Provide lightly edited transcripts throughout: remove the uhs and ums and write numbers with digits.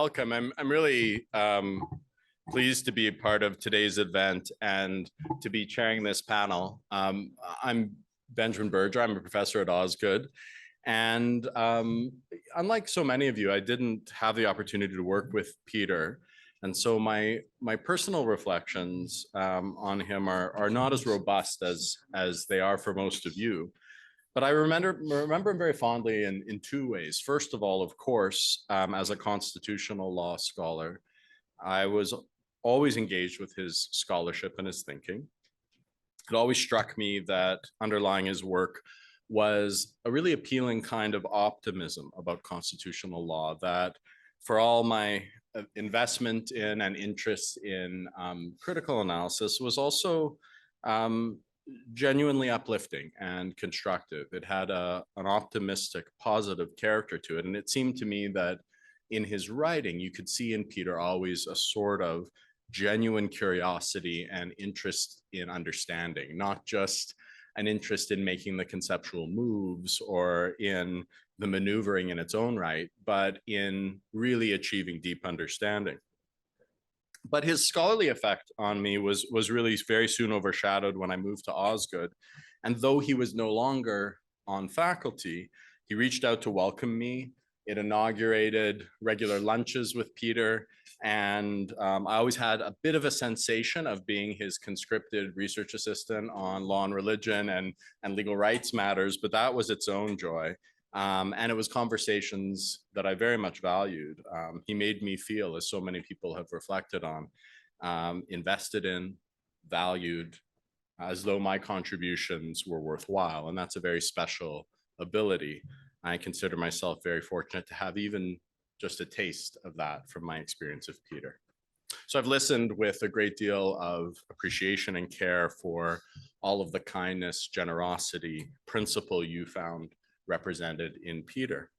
welcome. I'm really pleased to be a part of today's event and to be chairing this panel. I'm Benjamin Berger. I'm a professor at Osgoode. And unlike so many of you, I didn't have the opportunity to work with Peter. And so my personal reflections on him are not as robust as they are for most of you. But I remember him very fondly in two ways. First of all, of course, as a constitutional law scholar, I was always engaged with his scholarship and his thinking. It always struck me that underlying his work was a really appealing kind of optimism about constitutional law, that for all my investment in and interest in critical analysis was also genuinely uplifting and constructive. It had an optimistic, positive character to it. And it seemed to me that in his writing, you could see in Peter always a sort of genuine curiosity and interest in understanding, not just an interest in making the conceptual moves or in the maneuvering in its own right, but in really achieving deep understanding. But his scholarly effect on me was really very soon overshadowed when I moved to Osgoode. And though he was no longer on faculty, he reached out to welcome me. It inaugurated regular lunches with Peter. And I always had a bit of a sensation of being his conscripted research assistant on law and religion and legal rights matters, but that was its own joy. And it was conversations that I very much valued. He made me feel, as so many people have reflected on, invested in, valued, as though my contributions were worthwhile. And that's a very special ability. I consider myself very fortunate to have even just a taste of that from my experience of Peter. So I've listened with a great deal of appreciation and care for all of the kindness, generosity, principle you found represented in Peter.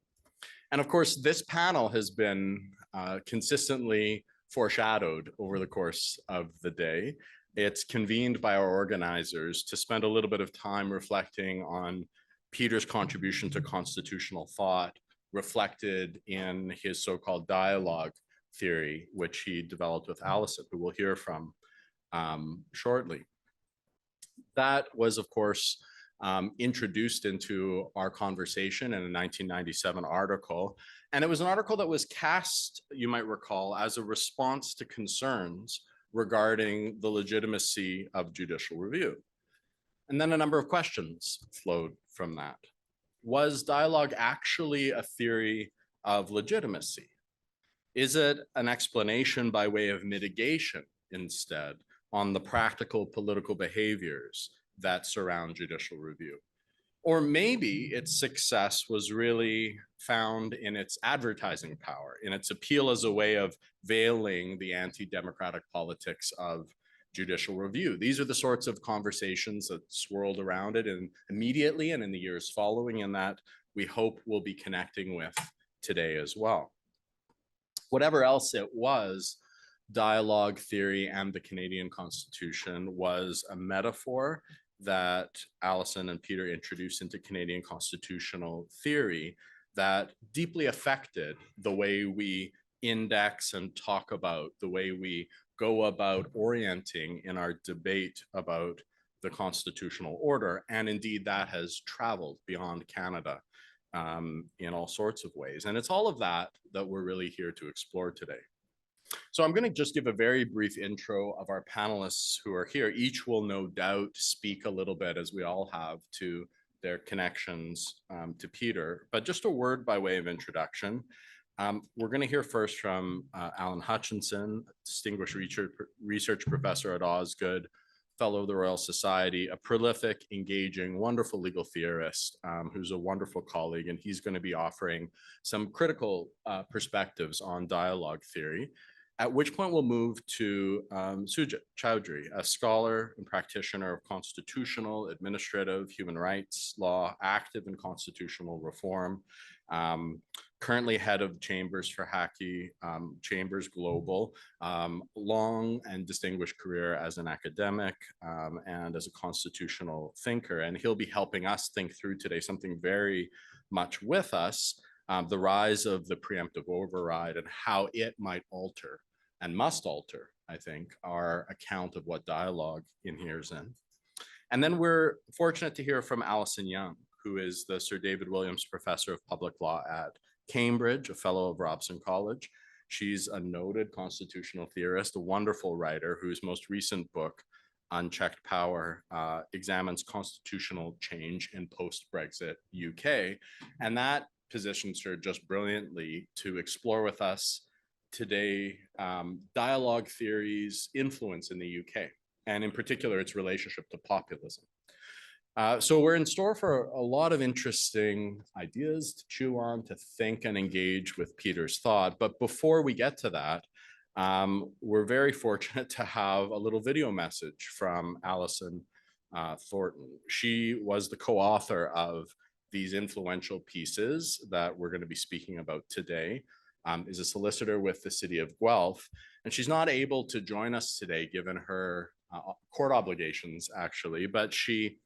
And of course, this panel has been consistently foreshadowed over the course of the day. It's convened by our organizers to spend a little bit of time reflecting on Peter's contribution to constitutional thought, reflected in his so-called dialogue theory, which he developed with Alison, who we'll hear from shortly. That was, of course, introduced into our conversation in a 1997 article. And it was an article that was cast, you might recall, as a response to concerns regarding the legitimacy of judicial review. And then a number of questions flowed from that. Was dialogue actually a theory of legitimacy? Is it an explanation by way of mitigation instead on the practical political behaviors that surround judicial review? Or maybe its success was really found in its advertising power, in its appeal as a way of veiling the anti-democratic politics of judicial review. These are the sorts of conversations that swirled around it and immediately and in the years following, and that we hope we'll be connecting with today as well. Whatever else it was, dialogue theory and the Canadian Constitution was a metaphor that Alison and Peter introduced into Canadian constitutional theory that deeply affected the way we index and talk about, the way we go about orienting in our debate about the constitutional order. And indeed, that has traveled beyond Canada in all sorts of ways. And it's all of that that we're really here to explore today. So I'm going to just give a very brief intro of our panelists who are here. Each will no doubt speak a little bit, as we all have, to their connections to Peter. But just a word by way of introduction. We're going to hear first from Allan Hutchinson, distinguished research professor at Osgoode, fellow of the Royal Society, a prolific, engaging, wonderful legal theorist who's a wonderful colleague, and he's going to be offering some critical perspectives on dialogue theory. At which point we'll move to Sujit Choudhry, a scholar and practitioner of constitutional, administrative, human rights law, active in constitutional reform, currently head of chambers for Hāki, Chambers Global, long and distinguished career as an academic and as a constitutional thinker. And he'll be helping us think through today something very much with us, the rise of the preemptive override and how it might alter and must alter, I think, our account of what dialogue inheres in. And then we're fortunate to hear from Alison Young, who is the Sir David Williams Professor of Public Law at Cambridge, a fellow of Robson College. She's a noted constitutional theorist, a wonderful writer whose most recent book, Unchecked Power, examines constitutional change in post-Brexit UK. And that positions her just brilliantly to explore with us today dialogue theory's influence in the UK, and in particular, its relationship to populism. So we're in store for a lot of interesting ideas to chew on, to think and engage with Peter's thought. But before we get to that, we're very fortunate to have a little video message from Allison Thornton. She was the co-author of these influential pieces that we're going to be speaking about today, is a solicitor with the city of Guelph, and she's not able to join us today given her court obligations, actually, but she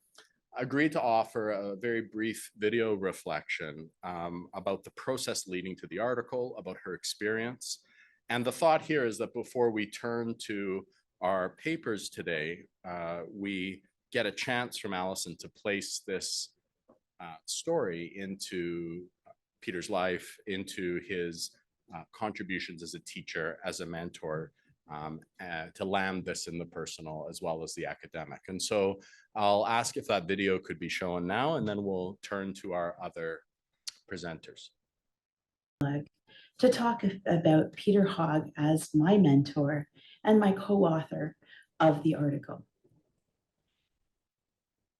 agreed to offer a very brief video reflection about the process leading to the article, about her experience. And the thought here is that before we turn to our papers today, we get a chance from Alison to place this story into Peter's life, into his contributions as a teacher, as a mentor, to land this in the personal as well as the academic. And so I'll ask if that video could be shown now, and then we'll turn to our other presenters. To talk about Peter Hogg as my mentor and my co-author of the article.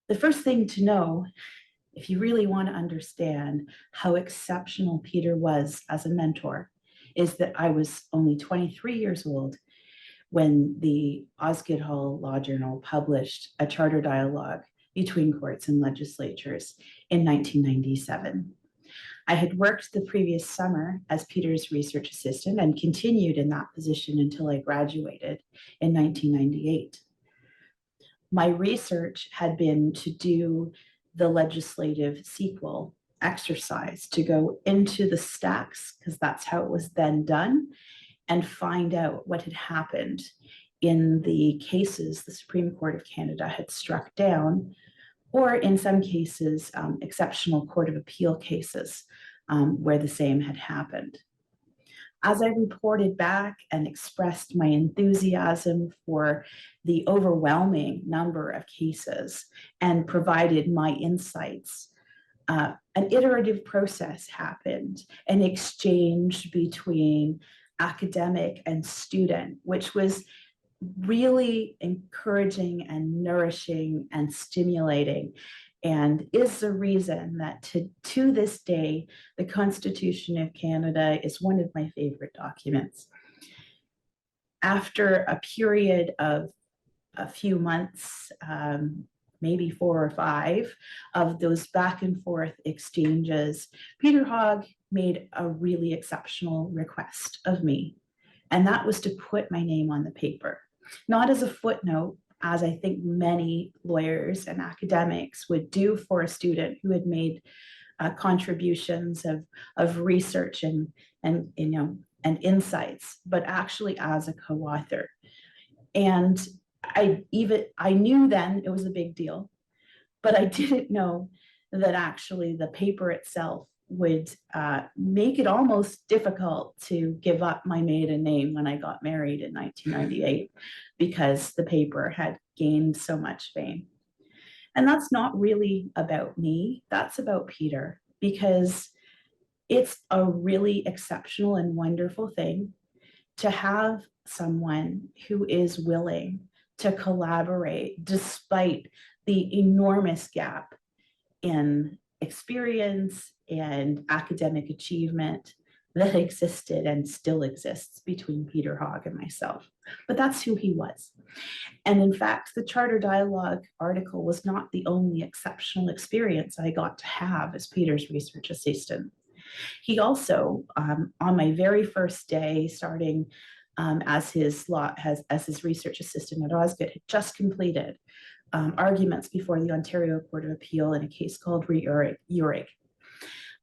The first thing to know, if you really want to understand how exceptional Peter was as a mentor, is that I was only 23 years old when the Osgoode Law Journal published a charter dialogue between courts and legislatures in 1997. I had worked the previous summer as Peter's research assistant and continued in that position until I graduated in 1998. My research had been to do the legislative sequel exercise, to go into the stacks, because that's how it was then done, and find out what had happened in the cases the Supreme Court of Canada had struck down, or in some cases, exceptional Court of Appeal cases where the same had happened. As I reported back and expressed my enthusiasm for the overwhelming number of cases and provided my insights, an iterative process happened, an exchange between academic and student, which was really encouraging and nourishing and stimulating, and is the reason that to this day, the Constitution of Canada is one of my favorite documents. After a period of a few months, maybe 4 or 5 of those back and forth exchanges, Peter Hogg made a really exceptional request of me, and that was to put my name on the paper, not as a footnote, as I think many lawyers and academics would do for a student who had made contributions of research and insights, but actually as a co-author. And I knew then it was a big deal, but I didn't know that actually the paper itself would make it almost difficult to give up my maiden name when I got married in 1998, because the paper had gained so much fame. And that's not really about me, that's about Peter, because it's a really exceptional and wonderful thing to have someone who is willing to collaborate despite the enormous gap in experience and academic achievement that existed and still exists between Peter Hogg and myself. But that's who he was. And in fact, the Charter Dialogue article was not the only exceptional experience I got to have as Peter's research assistant. He also, on my very first day, starting as his research assistant at Osgoode, had just completed arguments before the Ontario Court of Appeal in a case called Re-Urig.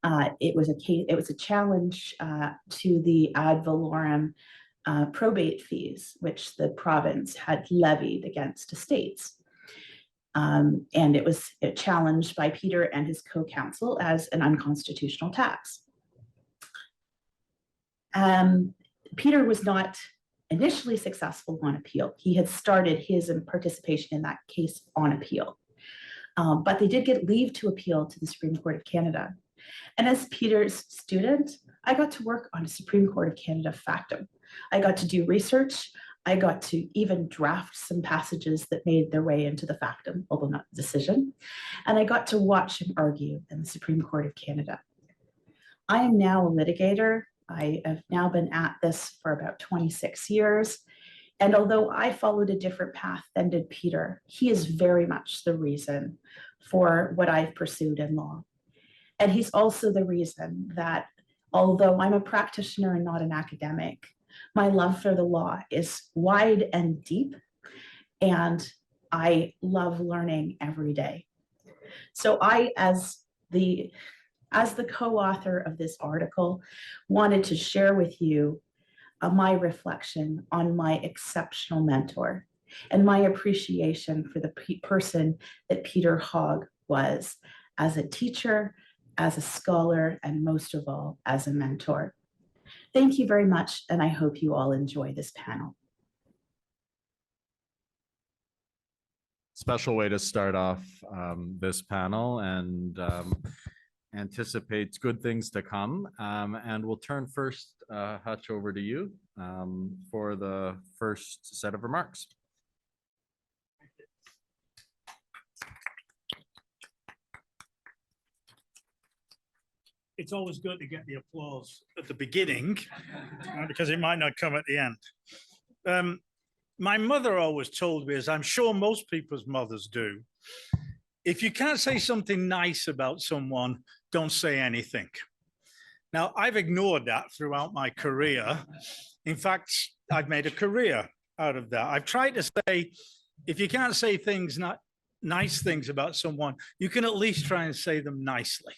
It was a case, it was a challenge to the ad valorem probate fees, which the province had levied against estates. And it was challenged by Peter and his co-counsel as an unconstitutional tax. Peter was not initially successful on appeal. He had started his participation in that case on appeal. But they did get leave to appeal to the Supreme Court of Canada. And as Peter's student, I got to work on a Supreme Court of Canada factum. I got to do research. I got to even draft some passages that made their way into the factum, although not the decision. And I got to watch him argue in the Supreme Court of Canada. I am now a litigator. I have now been at this for about 26 years. And although I followed a different path than did Peter, he is very much the reason for what I've pursued in law. And he's also the reason that although I'm a practitioner and not an academic, my love for the law is wide and deep, and I love learning every day. So I, as the co-author of this article, wanted to share with you my reflection on my exceptional mentor and my appreciation for the person that Peter Hogg was as a teacher, as a scholar, and most of all, as a mentor. Thank you very much, and I hope you all enjoy this panel. Special way to start off this panel, and anticipates good things to come. And we'll turn first, Hutch, over to you for the first set of remarks. It's always good to get the applause at the beginning because it might not come at the end. My mother always told me, as I'm sure most people's mothers do, if you can't say something nice about someone, don't say anything. Now, I've ignored that throughout my career. In fact, I've made a career out of that. I've tried to say, if you can't say things, not nice things about someone, you can at least try and say them nicely.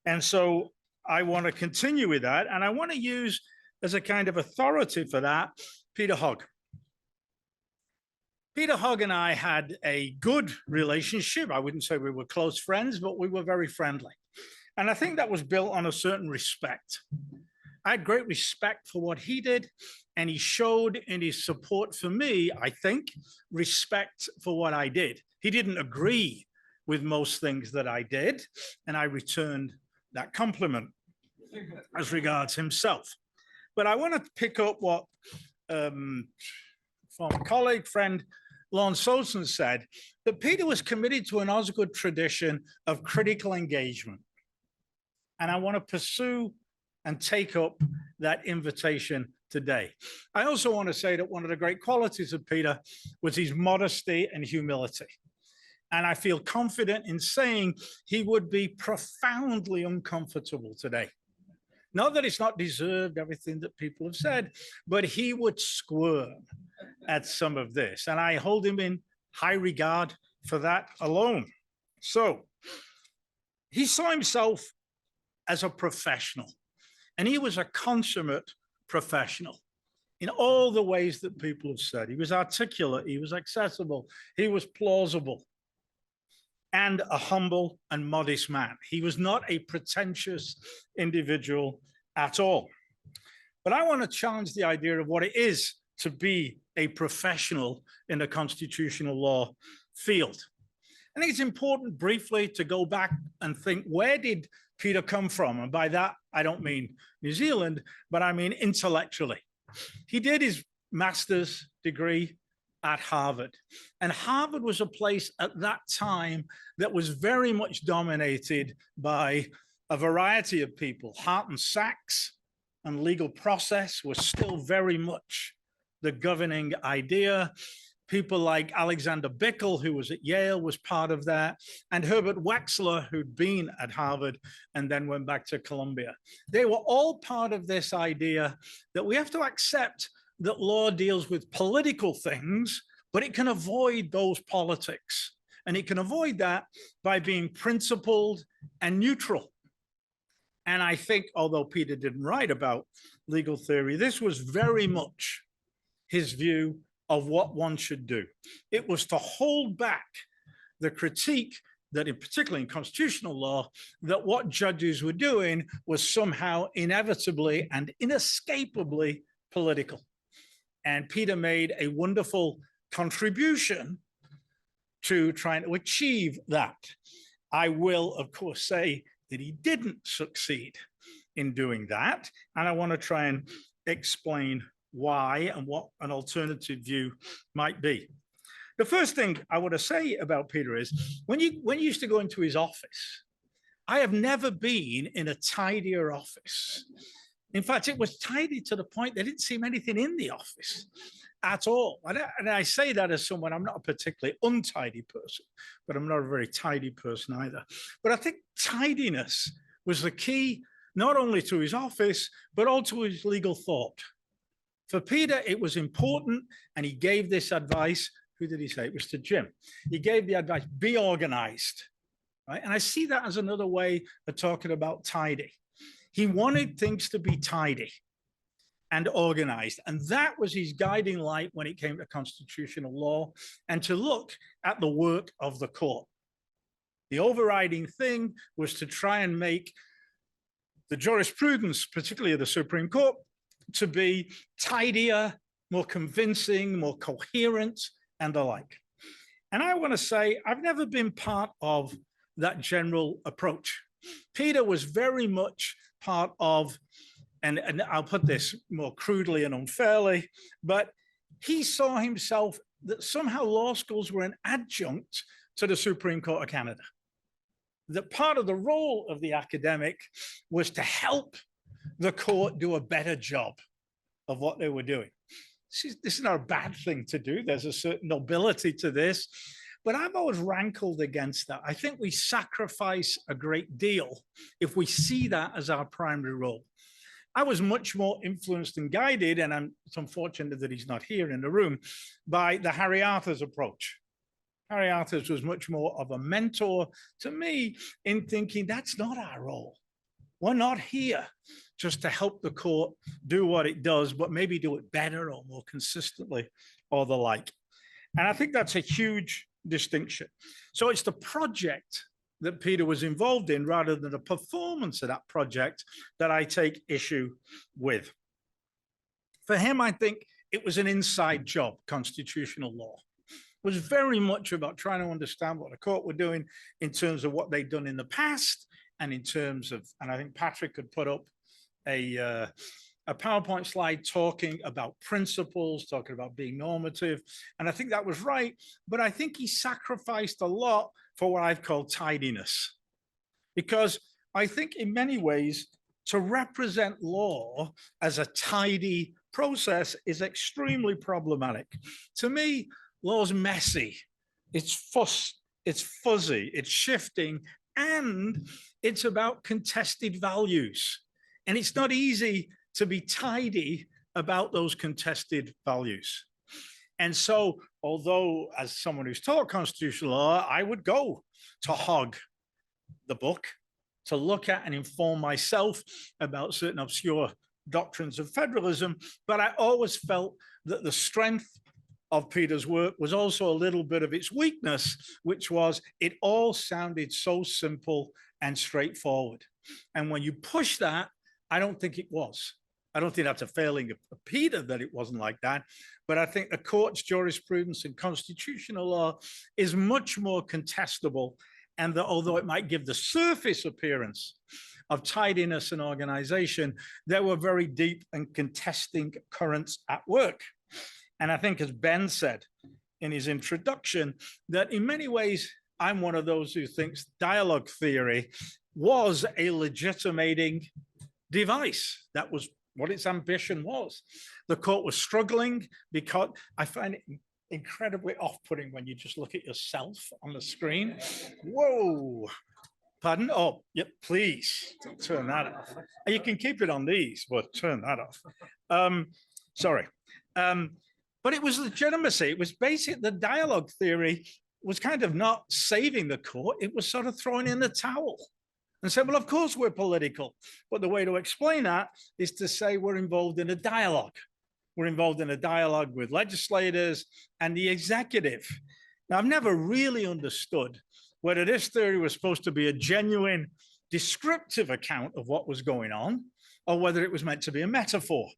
And so I want to continue with that. And I want to use as a kind of authority for that, Peter Hogg. Peter Hogg and I had a good relationship. I wouldn't say we were close friends, but we were very friendly. And I think that was built on a certain respect. I had great respect for what he did, and he showed in his support for me, I think, respect for what I did. He didn't agree with most things that I did, and I returned that compliment as regards himself. But I want to pick up what former colleague, friend, Lon Solson said, that Peter was committed to an Osgoode tradition of critical engagement. And I want to pursue and take up that invitation today. I also want to say that one of the great qualities of Peter was his modesty and humility. And I feel confident in saying he would be profoundly uncomfortable today. Not that it's not deserved, everything that people have said, but he would squirm at some of this. And I hold him in high regard for that alone. So he saw himself as a professional, and he was a consummate professional in all the ways that people have said. He was articulate, he was accessible, he was plausible, and a humble and modest man. He was not a pretentious individual at all. But I want to challenge the idea of what it is to be a professional in the constitutional law field. I think it's important briefly to go back and think, where did Peter come from? And by that, I don't mean New Zealand, but I mean intellectually. He did his master's degree at Harvard. And Harvard was a place at that time that was very much dominated by a variety of people. Hart and Sachs and legal process was still very much the governing idea. People like Alexander Bickel, who was at Yale, was part of that. And Herbert Wechsler, who'd been at Harvard and then went back to Columbia. They were all part of this idea that we have to accept that law deals with political things, but it can avoid those politics. And it can avoid that by being principled and neutral. And I think, although Peter didn't write about legal theory, this was very much his view of what one should do. It was to hold back the critique that, in particular in constitutional law, that what judges were doing was somehow inevitably and inescapably political. And Peter made a wonderful contribution to trying to achieve that. I will, of course, say that he didn't succeed in doing that. And I want to try and explain why and what an alternative view might be. The first thing I want to say about Peter is when you used to go into his office, I have never been in a tidier office. In fact, it was tidy to the point there didn't seem anything in the office at all. And I say that as someone, I'm not a particularly untidy person, but I'm not a very tidy person either. But I think tidiness was the key, not only to his office, but also to his legal thought. For Peter, it was important, and he gave this advice. Who did he say? It was to Jim. He gave the advice, be organized, right? And I see that as another way of talking about tidy. He wanted things to be tidy and organized. And that was his guiding light when it came to constitutional law and to look at the work of the court. The overriding thing was to try and make the jurisprudence, particularly of the Supreme Court, to be tidier, more convincing, more coherent, and the like. And I want to say, I've never been part of that general approach. Peter was very much part of, and I'll put this more crudely and unfairly, but he saw himself that somehow law schools were an adjunct to the Supreme Court of Canada. That part of the role of the academic was to help the court do a better job of what they were doing. This is not a bad thing to do. There's a certain nobility to this, but I've always rankled against that. I think we sacrifice a great deal if we see that as our primary role. I was much more influenced and guided, and it's unfortunate that he's not here in the room, by the Harry Arthurs approach. Harry Arthurs was much more of a mentor to me in thinking that's not our role. We're not here just to help the court do what it does, but maybe do it better or more consistently or the like. And I think that's a huge distinction. So it's the project that Peter was involved in rather than the performance of that project that I take issue with. For him, I think it was an inside job, constitutional law. It was very much about trying to understand what the court were doing in terms of what they'd done in the past and in terms of, and I think Patrick could put up a PowerPoint slide talking about principles, talking about being normative. And I think that was right, but I think he sacrificed a lot for what I've called tidiness. Because I think in many ways, to represent law as a tidy process is extremely problematic. To me, law's messy, it's fuzzy, it's shifting, and it's about contested values. And it's not easy to be tidy about those contested values. And so, although as someone who's taught constitutional law, I would go to Hogg, the book, to look at and inform myself about certain obscure doctrines of federalism, but I always felt that the strength of Peter's work was also a little bit of its weakness, which was it all sounded so simple and straightforward. And when you push that, I don't think it was. I don't think that's a failing of Peter that it wasn't like that, but I think the court's jurisprudence and constitutional law is much more contestable, and that although it might give the surface appearance of tidiness and organization, there were very deep and contesting currents at work. And I think, as Ben said in his introduction, that in many ways, I'm one of those who thinks dialogue theory was a legitimating device. That was what its ambition was. The court was struggling because I find it incredibly off-putting when you just look at yourself on the screen. Whoa, pardon? Oh, yep, please turn that off. You can keep it on these, but turn that off. Sorry. But it was legitimacy. It was basic. The dialogue theory was kind of not saving the court. It was sort of throwing in the towel. and say, well, of course we're political. But the way to explain that is to say we're involved in a dialogue. We're involved in a dialogue with legislators and the executive. Now, I've never really understood whether this theory was supposed to be a genuine descriptive account of what was going on, or whether it was meant to be a metaphor.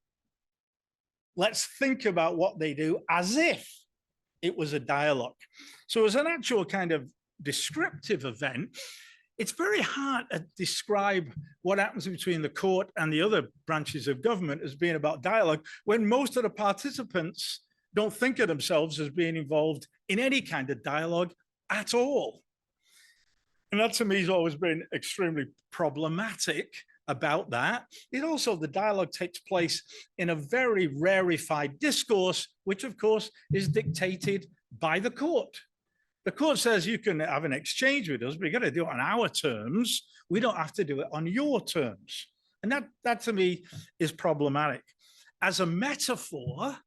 Let's think about what they do as if it was a dialogue. So as an actual kind of descriptive event, it's very hard to describe what happens between the court and the other branches of government as being about dialogue, when most of the participants don't think of themselves as being involved in any kind of dialogue at all. And that to me has always been extremely problematic about that. It also, the dialogue takes place in a very rarefied discourse, which of course is dictated by the court. The court says you can have an exchange with us, but you got to do it on our terms. We don't have to do it on your terms. And that to me is problematic. As a metaphor,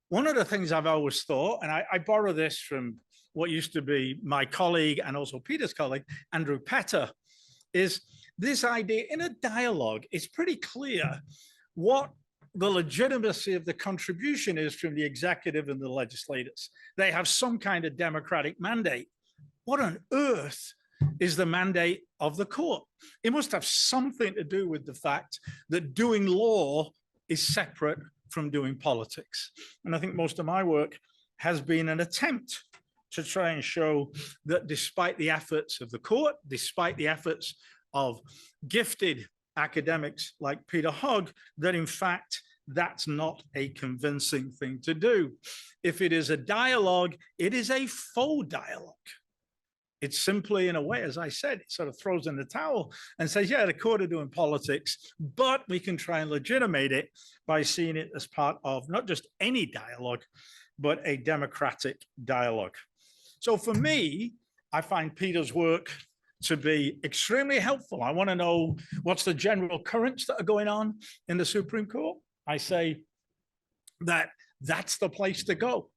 one of the things I've always thought, and I borrow this from what used to be my colleague and also Peter's colleague, Andrew Petter, is this idea in a dialogue, it's pretty clear what the legitimacy of the contribution is from the executive and the legislators. They have some kind of democratic mandate. What on earth is the mandate of the court? It must have something to do with the fact that doing law is separate from doing politics. And I think most of my work has been an attempt to try and show that despite the efforts of the court, despite the efforts of gifted academics like Peter Hogg, that in fact, that's not a convincing thing to do. If it is a dialogue, it is a faux dialogue. It's simply, in a way, as I said, it sort of throws in the towel and says, yeah, the court are doing politics, but we can try and legitimate it by seeing it as part of not just any dialogue, but a democratic dialogue. So for me, I find Peter's work to be extremely helpful. I want to know what's the general currents that are going on in the Supreme Court. I say that that's the place to go.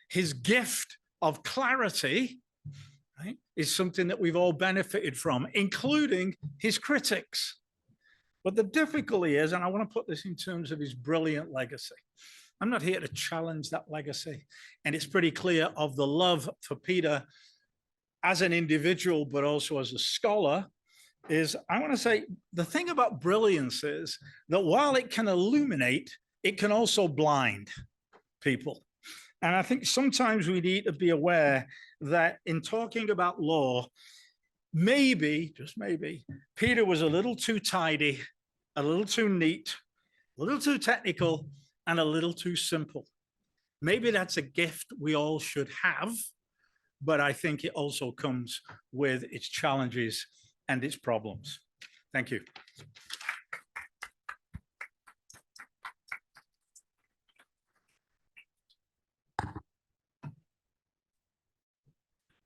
His gift of clarity, right, is something that we've all benefited from, including his critics. But the difficulty is, and I want to put this in terms of his brilliant legacy. I'm not here to challenge that legacy. And it's pretty clear of the love for Peter as an individual, but also as a scholar, is I want to say the thing about brilliance is that while it can illuminate, it can also blind people. And I think sometimes we need to be aware that in talking about law, maybe, just maybe, Peter was a little too tidy, a little too neat, a little too technical, and a little too simple. Maybe that's a gift we all should have, but I think it also comes with its challenges and its problems. Thank you.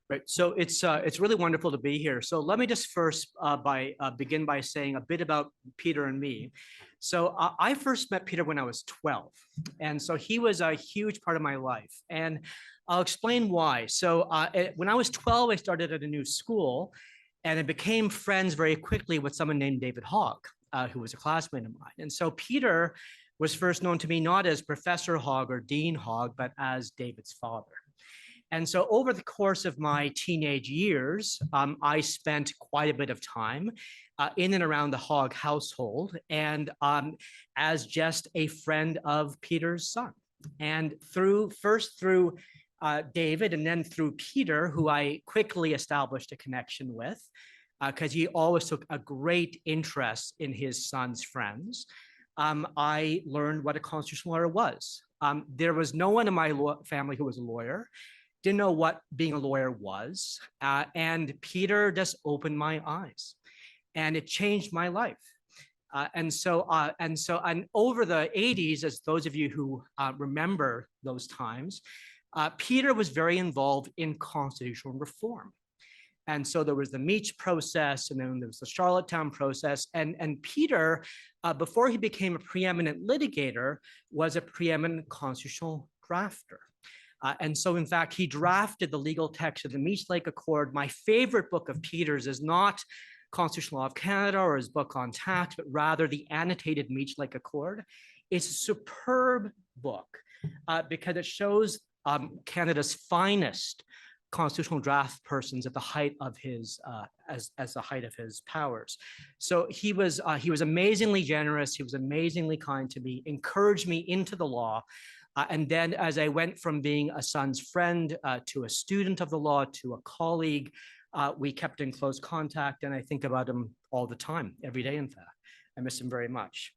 Right, so it's really wonderful to be here. So let me just first begin by saying a bit about Peter and me. So I first met Peter when I was 12, and so he was a huge part of my life, and I'll explain why. So when I was 12, I started at a new school, and I became friends very quickly with someone named David Hogg, who was a classmate of mine. And so Peter was first known to me not as Professor Hogg or Dean Hogg, but as David's father. And so over the course of my teenage years, I spent quite a bit of time in and around the Hogg household, and as just a friend of Peter's son. And first through David and then through Peter, who I quickly established a connection with, because he always took a great interest in his son's friends, I learned what a constitutional lawyer was. There was no one in my family who was a lawyer. Didn't know what being a lawyer was. And Peter just opened my eyes, and it changed my life. And over the 80s, as those of you who remember those times, Peter was very involved in constitutional reform. And so there was the Meach process, and then there was the Charlottetown process. And Peter, before he became a preeminent litigator, was a preeminent constitutional drafter. And so, in fact, he drafted the legal text of the Meech Lake Accord. My favorite book of Peter's is not Constitutional Law of Canada or his book on tax, but rather the annotated Meech-like Accord. It's a superb book because it shows Canada's finest constitutional draft persons at the height of his as the height of his powers. So he was amazingly generous. He was amazingly kind to me, encouraged me into the law. And then as I went from being a son's friend to a student of the law to a colleague, we kept in close contact, and I think about him all the time, every day, in fact. I miss him very much.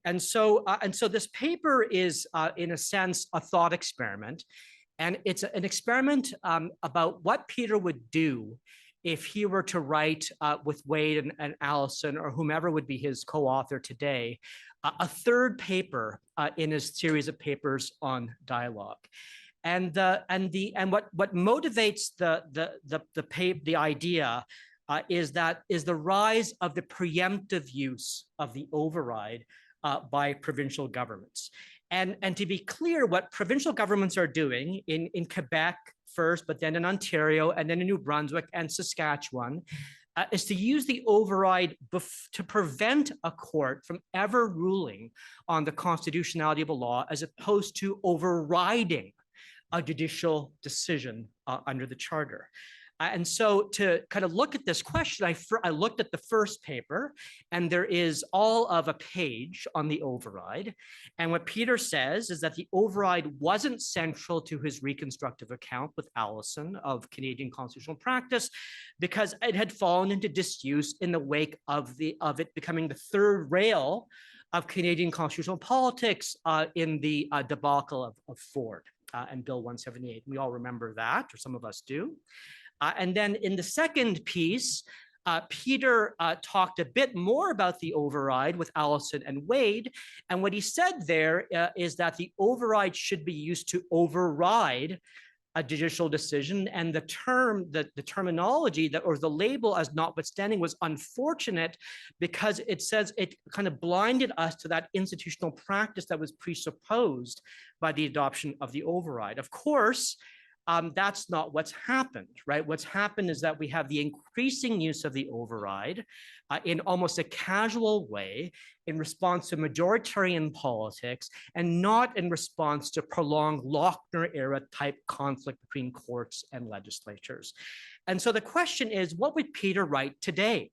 And so this paper is, in a sense, a thought experiment. And it's an experiment about what Peter would do if he were to write with Wade and Allison, or whomever would be his co-author today, a third paper in his series of papers on dialogue. And what motivates the idea is the rise of the preemptive use of the override by provincial governments. And to be clear, what provincial governments are doing in Quebec first, but then in Ontario, and then in New Brunswick and Saskatchewan, is to use the override to prevent a court from ever ruling on the constitutionality of a law, as opposed to overriding a judicial decision under the Charter. And so to kind of look at this question, I looked at the first paper, and there is all of a page on the override. And what Peter says is that the override wasn't central to his reconstructive account with Allison of Canadian constitutional practice, because it had fallen into disuse in the wake of it becoming the third rail of Canadian constitutional politics in the debacle of Ford and Bill 178. We all remember that, or some of us do. And then in the second piece, Peter talked a bit more about the override with Allison and Wade. And what he said there is that the override should be used to override a judicial decision. And the terminology or the label as notwithstanding was unfortunate, because it says it kind of blinded us to that institutional practice that was presupposed by the adoption of the override. Of course, that's not what's happened, right? What's happened is that we have the increasing use of the override in almost a casual way in response to majoritarian politics, and not in response to prolonged Lochner era type conflict between courts and legislatures. And so the question is, what would Peter write today?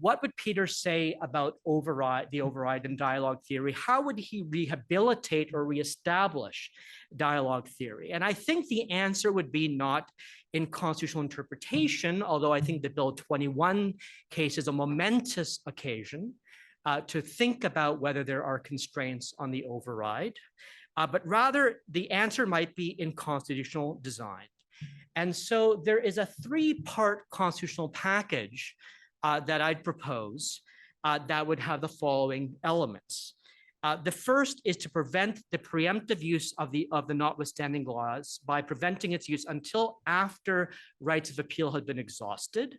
What would Peter say about the override and dialogue theory? How would he rehabilitate or reestablish dialogue theory? And I think the answer would be not in constitutional interpretation, although I think the Bill 21 case is a momentous occasion to think about whether there are constraints on the override, but rather the answer might be in constitutional design. And so there is a three-part constitutional package that I'd propose that would have the following elements. The first is to prevent the preemptive use of the notwithstanding clause by preventing its use until after rights of appeal had been exhausted.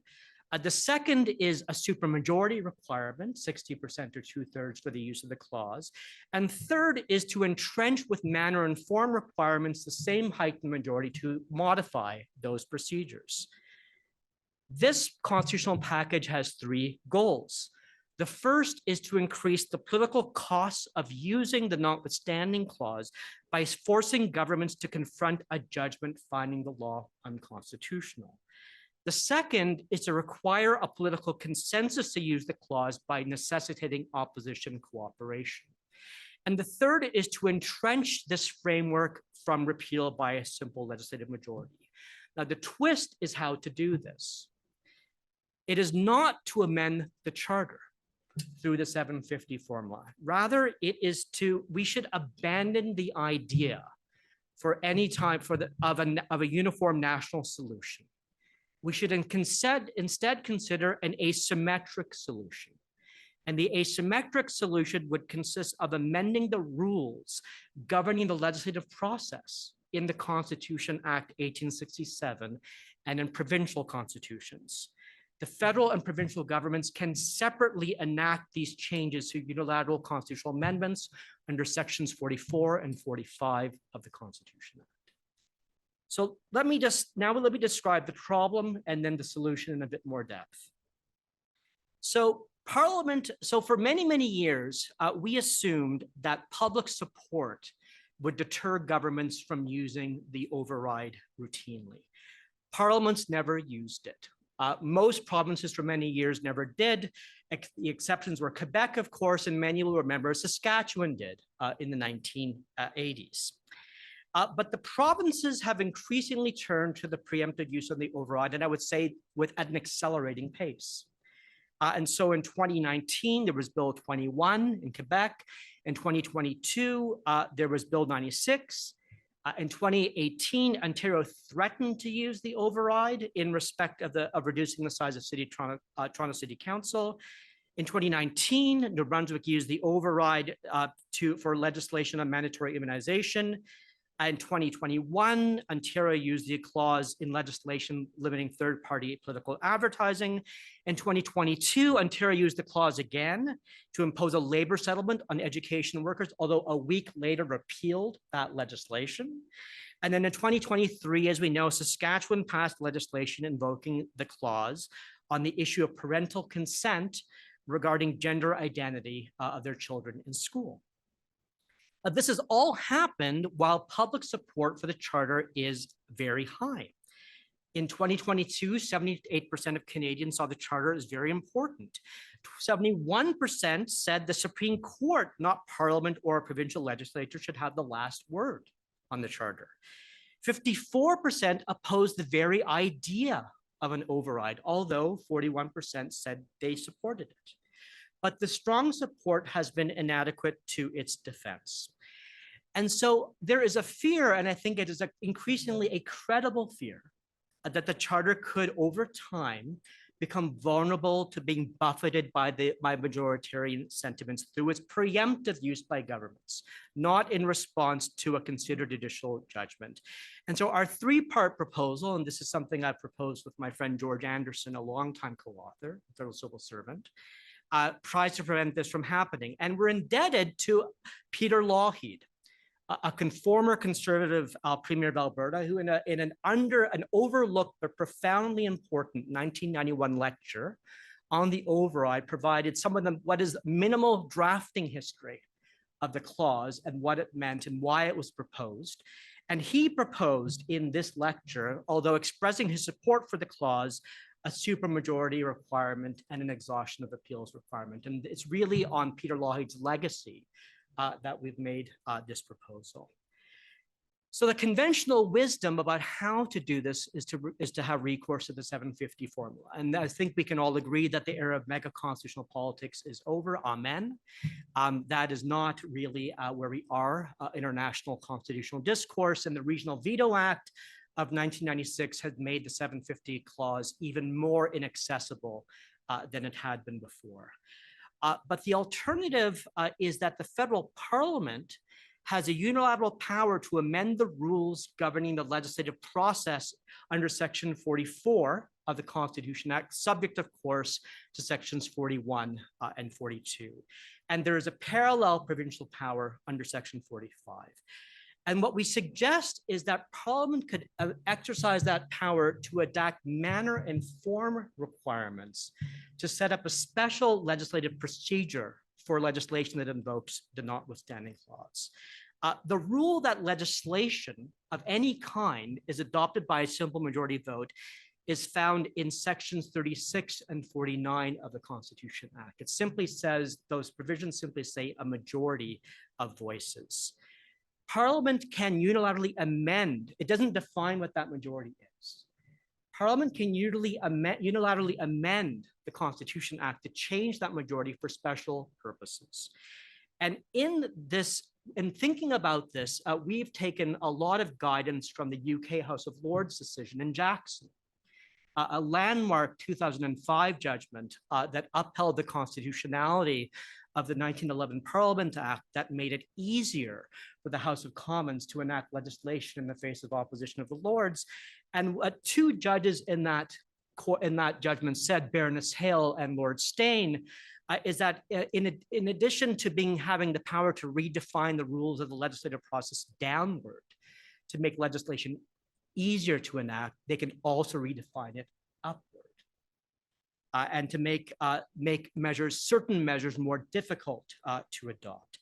The second is a supermajority requirement, 60% or 2/3 for the use of the clause. And third is to entrench with manner and form requirements the same heightened majority to modify those procedures. This constitutional package has three goals. The first is to increase the political costs of using the notwithstanding clause by forcing governments to confront a judgment finding the law unconstitutional. The second is to require a political consensus to use the clause by necessitating opposition cooperation. And the third is to entrench this framework from repeal by a simple legislative majority. Now, the twist is how to do this. It is not to amend the charter through the 750 formula. Rather, we should abandon the idea for any time of a uniform national solution. We should instead consider an asymmetric solution. And the asymmetric solution would consist of amending the rules governing the legislative process in the Constitution Act 1867 and in provincial constitutions. The federal and provincial governments can separately enact these changes through unilateral constitutional amendments under sections 44 and 45 of the Constitution Act. So let me describe the problem and then the solution in a bit more depth. So Parliament, so for many, many years, we assumed that public support would deter governments from using the override routinely. Parliaments never used it. Most provinces for many years never did. The exceptions were Quebec, of course, and many will remember Saskatchewan did in the 1980s. But the provinces have increasingly turned to the preemptive use of the override, and I would say at an accelerating pace. And so in 2019, there was Bill 21 in Quebec. In 2022, there was Bill 96. In 2018, Ontario threatened to use the override in respect of reducing the size of Toronto City Council. In 2019, New Brunswick used the override for legislation on mandatory immunization. In 2021, Ontario used the clause in legislation limiting third-party political advertising. In 2022, Ontario used the clause again to impose a labor settlement on education workers, although a week later repealed that legislation. And then in 2023, as we know, Saskatchewan passed legislation invoking the clause on the issue of parental consent regarding gender identity of their children in school. This has all happened while public support for the charter is very high. In 2022, 78% of Canadians saw the charter as very important. 71% said the Supreme Court, not Parliament or a provincial legislature, should have the last word on the charter. 54% opposed the very idea of an override, although 41% said they supported it. But the strong support has been inadequate to its defense. And so there is a fear, and I think it is increasingly a credible fear, that the charter could, over time, become vulnerable to being buffeted by majoritarian sentiments through its preemptive use by governments, not in response to a considered judicial judgment. And so our three-part proposal, and this is something I proposed with my friend George Anderson, a longtime co-author, a federal civil servant, tries to prevent this from happening. And we're indebted to Peter Lougheed, a former conservative premier of Alberta, who in an overlooked but profoundly important 1991 lecture on the override provided some of what is minimal drafting history of the clause and what it meant and why it was proposed. And he proposed in this lecture, although expressing his support for the clause, a supermajority requirement and an exhaustion of appeals requirement. And it's really on Peter Lougheed's legacy that we've made this proposal. So the conventional wisdom about how to do this is to have recourse to the 750 formula. And I think we can all agree that the era of mega constitutional politics is over, amen. That is not really where we are in our national constitutional discourse, and the Regional Veto Act of 1996 had made the 750 clause even more inaccessible than it had been before. But the alternative is that the federal parliament has a unilateral power to amend the rules governing the legislative process under Section 44 of the Constitution Act, subject, of course, to Sections 41 and 42. And there is a parallel provincial power under Section 45. And what we suggest is that Parliament could exercise that power to enact manner and form requirements to set up a special legislative procedure for legislation that invokes the notwithstanding clause. The rule that legislation of any kind is adopted by a simple majority vote is found in sections 36 and 49 of the Constitution Act. It simply says, those provisions simply say a majority of voices. Parliament can unilaterally amend. It doesn't define what that majority is. Parliament can unilaterally amend the Constitution Act to change that majority for special purposes. And in thinking about this, we've taken a lot of guidance from the UK House of Lords decision in Jackson, a landmark 2005 judgment that upheld the constitutionality of the 1911 Parliament Act that made it easier for the House of Commons to enact legislation in the face of opposition of the Lords. And what two judges in that judgment said, Baroness Hale and Lord Stain, is that in addition to having the power to redefine the rules of the legislative process downward to make legislation easier to enact, they can also redefine it upward. and to make certain measures more difficult to adopt.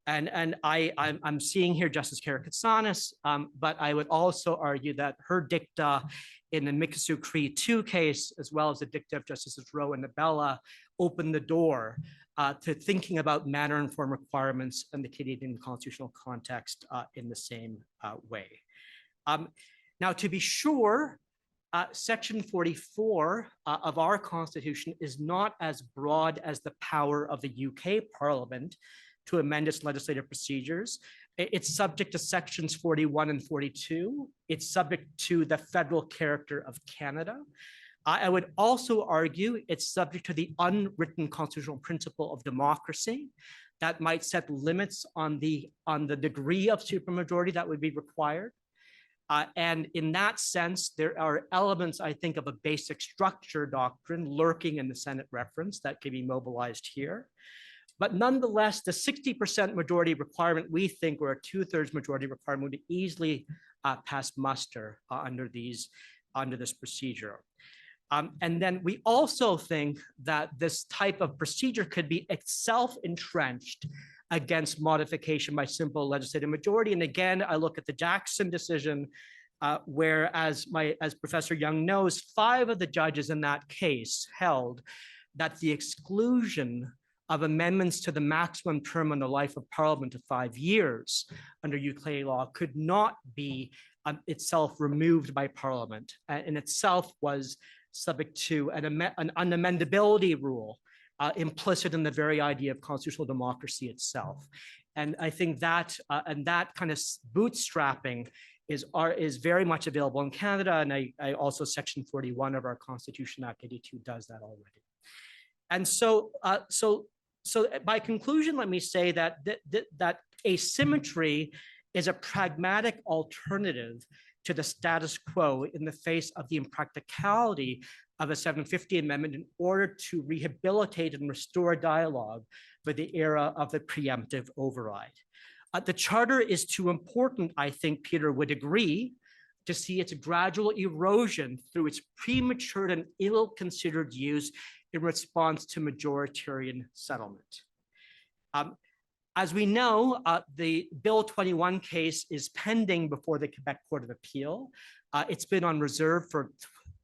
And I'm seeing here Justice Karakatsanis, but I would also argue that her dicta in the Mikisew Cree 2 case, as well as the dicta of Justices Rowe and Nabella, opened the door to thinking about manner and form requirements in the Canadian constitutional context in the same way. Now, to be sure, Section 44 of our Constitution is not as broad as the power of the UK Parliament to amend its legislative procedures. It's subject to Sections 41 and 42. It's subject to the federal character of Canada. I would also argue it's subject to the unwritten constitutional principle of democracy that might set limits on the degree of supermajority that would be required. And in that sense, there are elements, I think, of a basic structure doctrine lurking in the Senate reference that can be mobilized here. But nonetheless, the 60% majority requirement, we think, or a 2/3 majority requirement would easily pass muster under this procedure. And then we also think that this type of procedure could be itself entrenched against modification by simple legislative majority. And again, I look at the Jackson decision, where, as Professor Young knows, 5 of the judges in that case held that the exclusion of amendments to the maximum term on the life of Parliament of 5 years under UK law could not be itself removed by Parliament, and itself was subject to an unamendability rule implicit in the very idea of constitutional democracy itself. And I think that that kind of bootstrapping is very much available in Canada, and I also Section 41 of our Constitution, Act 82, does that already. And so by conclusion, let me say that that asymmetry is a pragmatic alternative to the status quo in the face of the impracticality of a 750 amendment in order to rehabilitate and restore dialogue for the era of the preemptive override. The Charter is too important, I think Peter would agree, to see its gradual erosion through its premature and ill-considered use in response to majoritarian settlement. As we know, the Bill 21 case is pending before the Quebec Court of Appeal. It's been on reserve for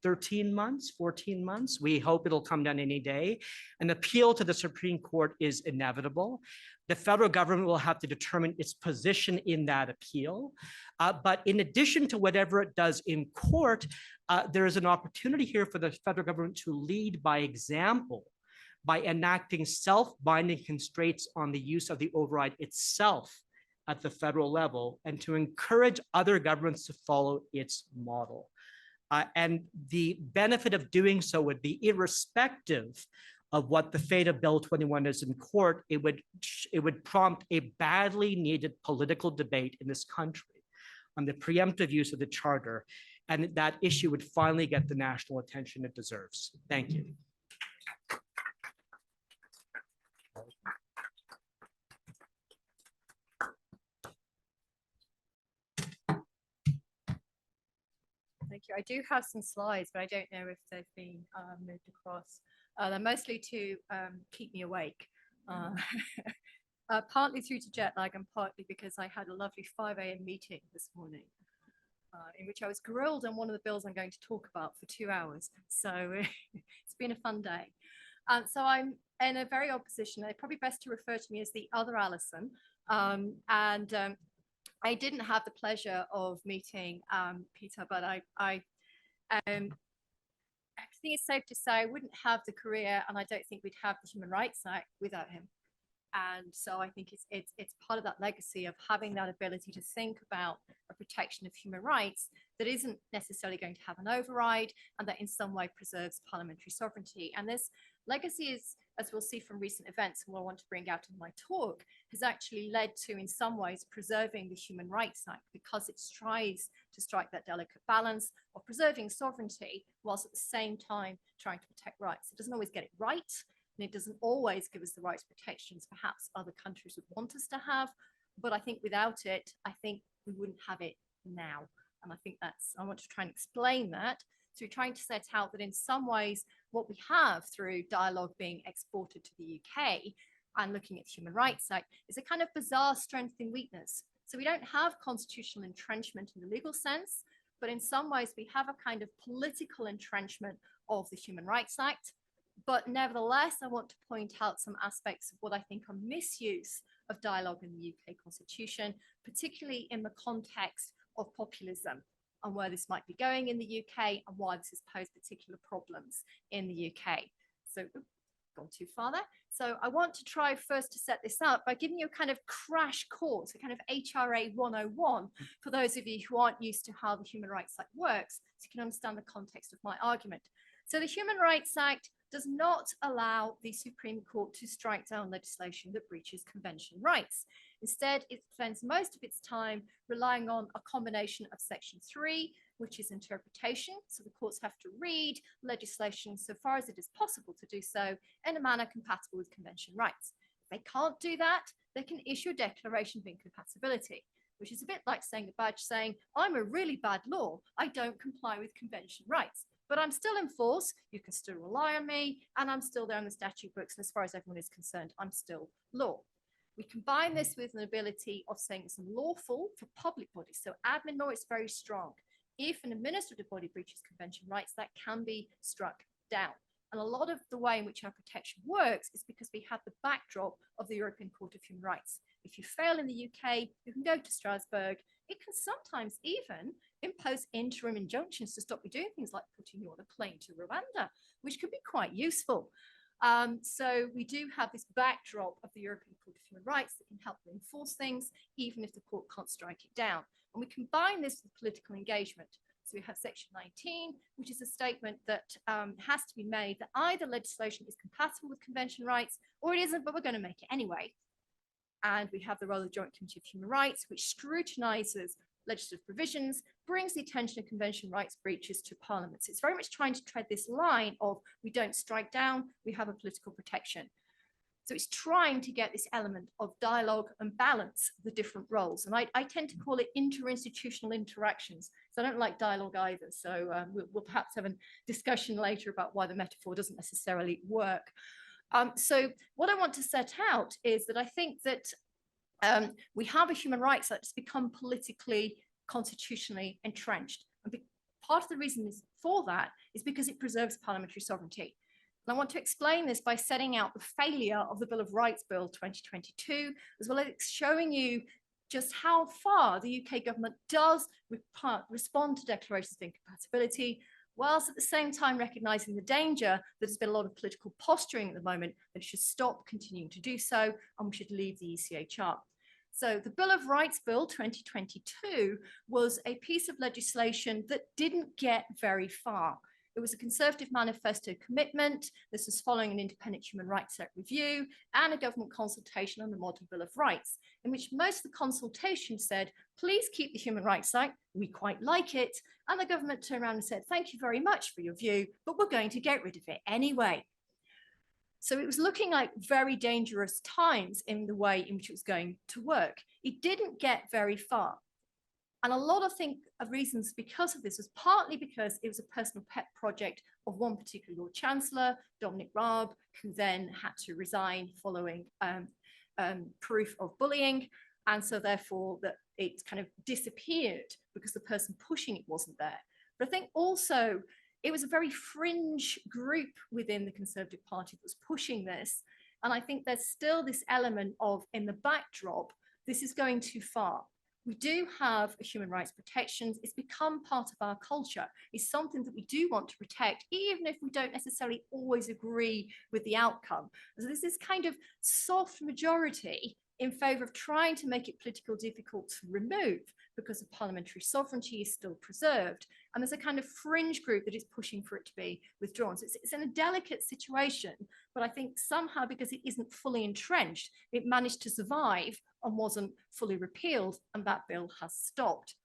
13 months, 14 months. We hope it'll come down any day. An appeal to the Supreme Court is inevitable. The federal government will have to determine its position in that appeal. But in addition to whatever it does in court, there is an opportunity here for the federal government to lead by example by enacting self-binding constraints on the use of the override itself at the federal level, and to encourage other governments to follow its model. And the benefit of doing so would be irrespective of what the fate of Bill 21 is in court. It would prompt a badly needed political debate in this country on the preemptive use of the Charter, and that issue would finally get the national attention it deserves. Thank you. Thank you. I do have some slides, but I don't know if they've been moved across. They're mostly to keep me awake, partly due to jet lag and partly because I had a lovely 5 a.m. meeting this morning in which I was grilled on one of the bills I'm going to talk about for 2 hours. So it's been a fun day. So I'm in a very odd position. It's probably best to refer to me as the other Alison. I didn't have the pleasure of meeting Peter, but I think it's safe to say I wouldn't have the career, and I don't think we'd have the Human Rights Act without him. And so I think it's part of that legacy of having that ability to think about a protection of human rights that isn't necessarily going to have an override, and that in some way preserves parliamentary sovereignty. And this legacy is, as we'll see from recent events, and what I want to bring out in my talk, has actually led to, in some ways, preserving the Human Rights Act, because it strives to strike that delicate balance of preserving sovereignty whilst at the same time trying to protect rights. It doesn't always get it right, and it doesn't always give us the rights protections perhaps other countries would want us to have. But I think without it, I think we wouldn't have it now. And I think I want to try and explain that. So we're trying to set out that in some ways, what we have through dialogue being exported to the UK and looking at the Human Rights Act is a kind of bizarre strength and weakness. So we don't have constitutional entrenchment in the legal sense, but in some ways we have a kind of political entrenchment of the Human Rights Act. But nevertheless, I want to point out some aspects of what I think are misuse of dialogue in the UK Constitution, particularly in the context of populism and where this might be going in the UK and why this has posed particular problems in the UK. So, gone too far there. So I want to try first to set this up by giving you a kind of crash course, a kind of HRA 101 for those of you who aren't used to how the Human Rights Act works, so you can understand the context of my argument. So the Human Rights Act does not allow the Supreme Court to strike down legislation that breaches convention rights. Instead, it spends most of its time relying on a combination of Section 3, which is interpretation. So the courts have to read legislation so far as it is possible to do so in a manner compatible with convention rights. If they can't do that, they can issue a declaration of incompatibility, which is a bit like saying a badge saying, I'm a really bad law, I don't comply with convention rights, but I'm still in force, you can still rely on me, and I'm still there in the statute books, and as far as everyone is concerned, I'm still law. We combine this with an ability of saying it's unlawful for public bodies. So admin law is very strong. If an administrative body breaches convention rights, that can be struck down. And a lot of the way in which our protection works is because we have the backdrop of the European Court of Human Rights. If you fail in the UK, you can go to Strasbourg. It can sometimes even impose interim injunctions to stop you doing things like putting you on a plane to Rwanda, which could be quite useful. So we do have this backdrop of the European Court of Human Rights that can help reinforce things, even if the court can't strike it down. And we combine this with political engagement. So we have Section 19, which is a statement that has to be made that either legislation is compatible with convention rights or it isn't, but we're going to make it anyway. And we have the role of the Joint Committee of Human Rights, which scrutinizes legislative provisions, brings the attention of convention rights breaches to parliaments. It's very much trying to tread this line of we don't strike down, we have a political protection. So it's trying to get this element of dialogue and balance the different roles. And I tend to call it interinstitutional interactions. So I don't like dialogue either. So we'll perhaps have a discussion later about why the metaphor doesn't necessarily work. So what I want to set out is that I think that we have a human rights that's become politically, constitutionally entrenched. And part of the reason for that is because it preserves parliamentary sovereignty. And I want to explain this by setting out the failure of the Bill of Rights Bill 2022, as well as showing you just how far the UK government does respond to declarations of incompatibility, whilst at the same time recognising the danger that there's been a lot of political posturing at the moment, that it should stop continuing to do so, and we should leave the ECHR. So the Bill of Rights Bill 2022 was a piece of legislation that didn't get very far. It was a Conservative manifesto commitment. This was following an independent Human Rights Act review and a government consultation on the modern Bill of Rights, in which most of the consultation said, please keep the Human Rights Act, we quite like it. And the government turned around and said, thank you very much for your view, but we're going to get rid of it anyway. So it was looking like very dangerous times in the way in which it was going to work. It didn't get very far. And a lot of reasons because of this was partly because it was a personal pet project of one particular Lord Chancellor, Dominic Raab, who then had to resign following proof of bullying. And so therefore that it kind of disappeared because the person pushing it wasn't there. But I think also it was a very fringe group within the Conservative Party that was pushing this. And I think there's still this element of, in the backdrop, this is going too far. We do have human rights protections. It's become part of our culture. It's something that we do want to protect, even if we don't necessarily always agree with the outcome. So there's this kind of soft majority in favour of trying to make it politically difficult to remove because the parliamentary sovereignty is still preserved. And there's a kind of fringe group that is pushing for it to be withdrawn. So it's in a delicate situation, but I think somehow because it isn't fully entrenched, it managed to survive and wasn't fully repealed, and that bill has stopped.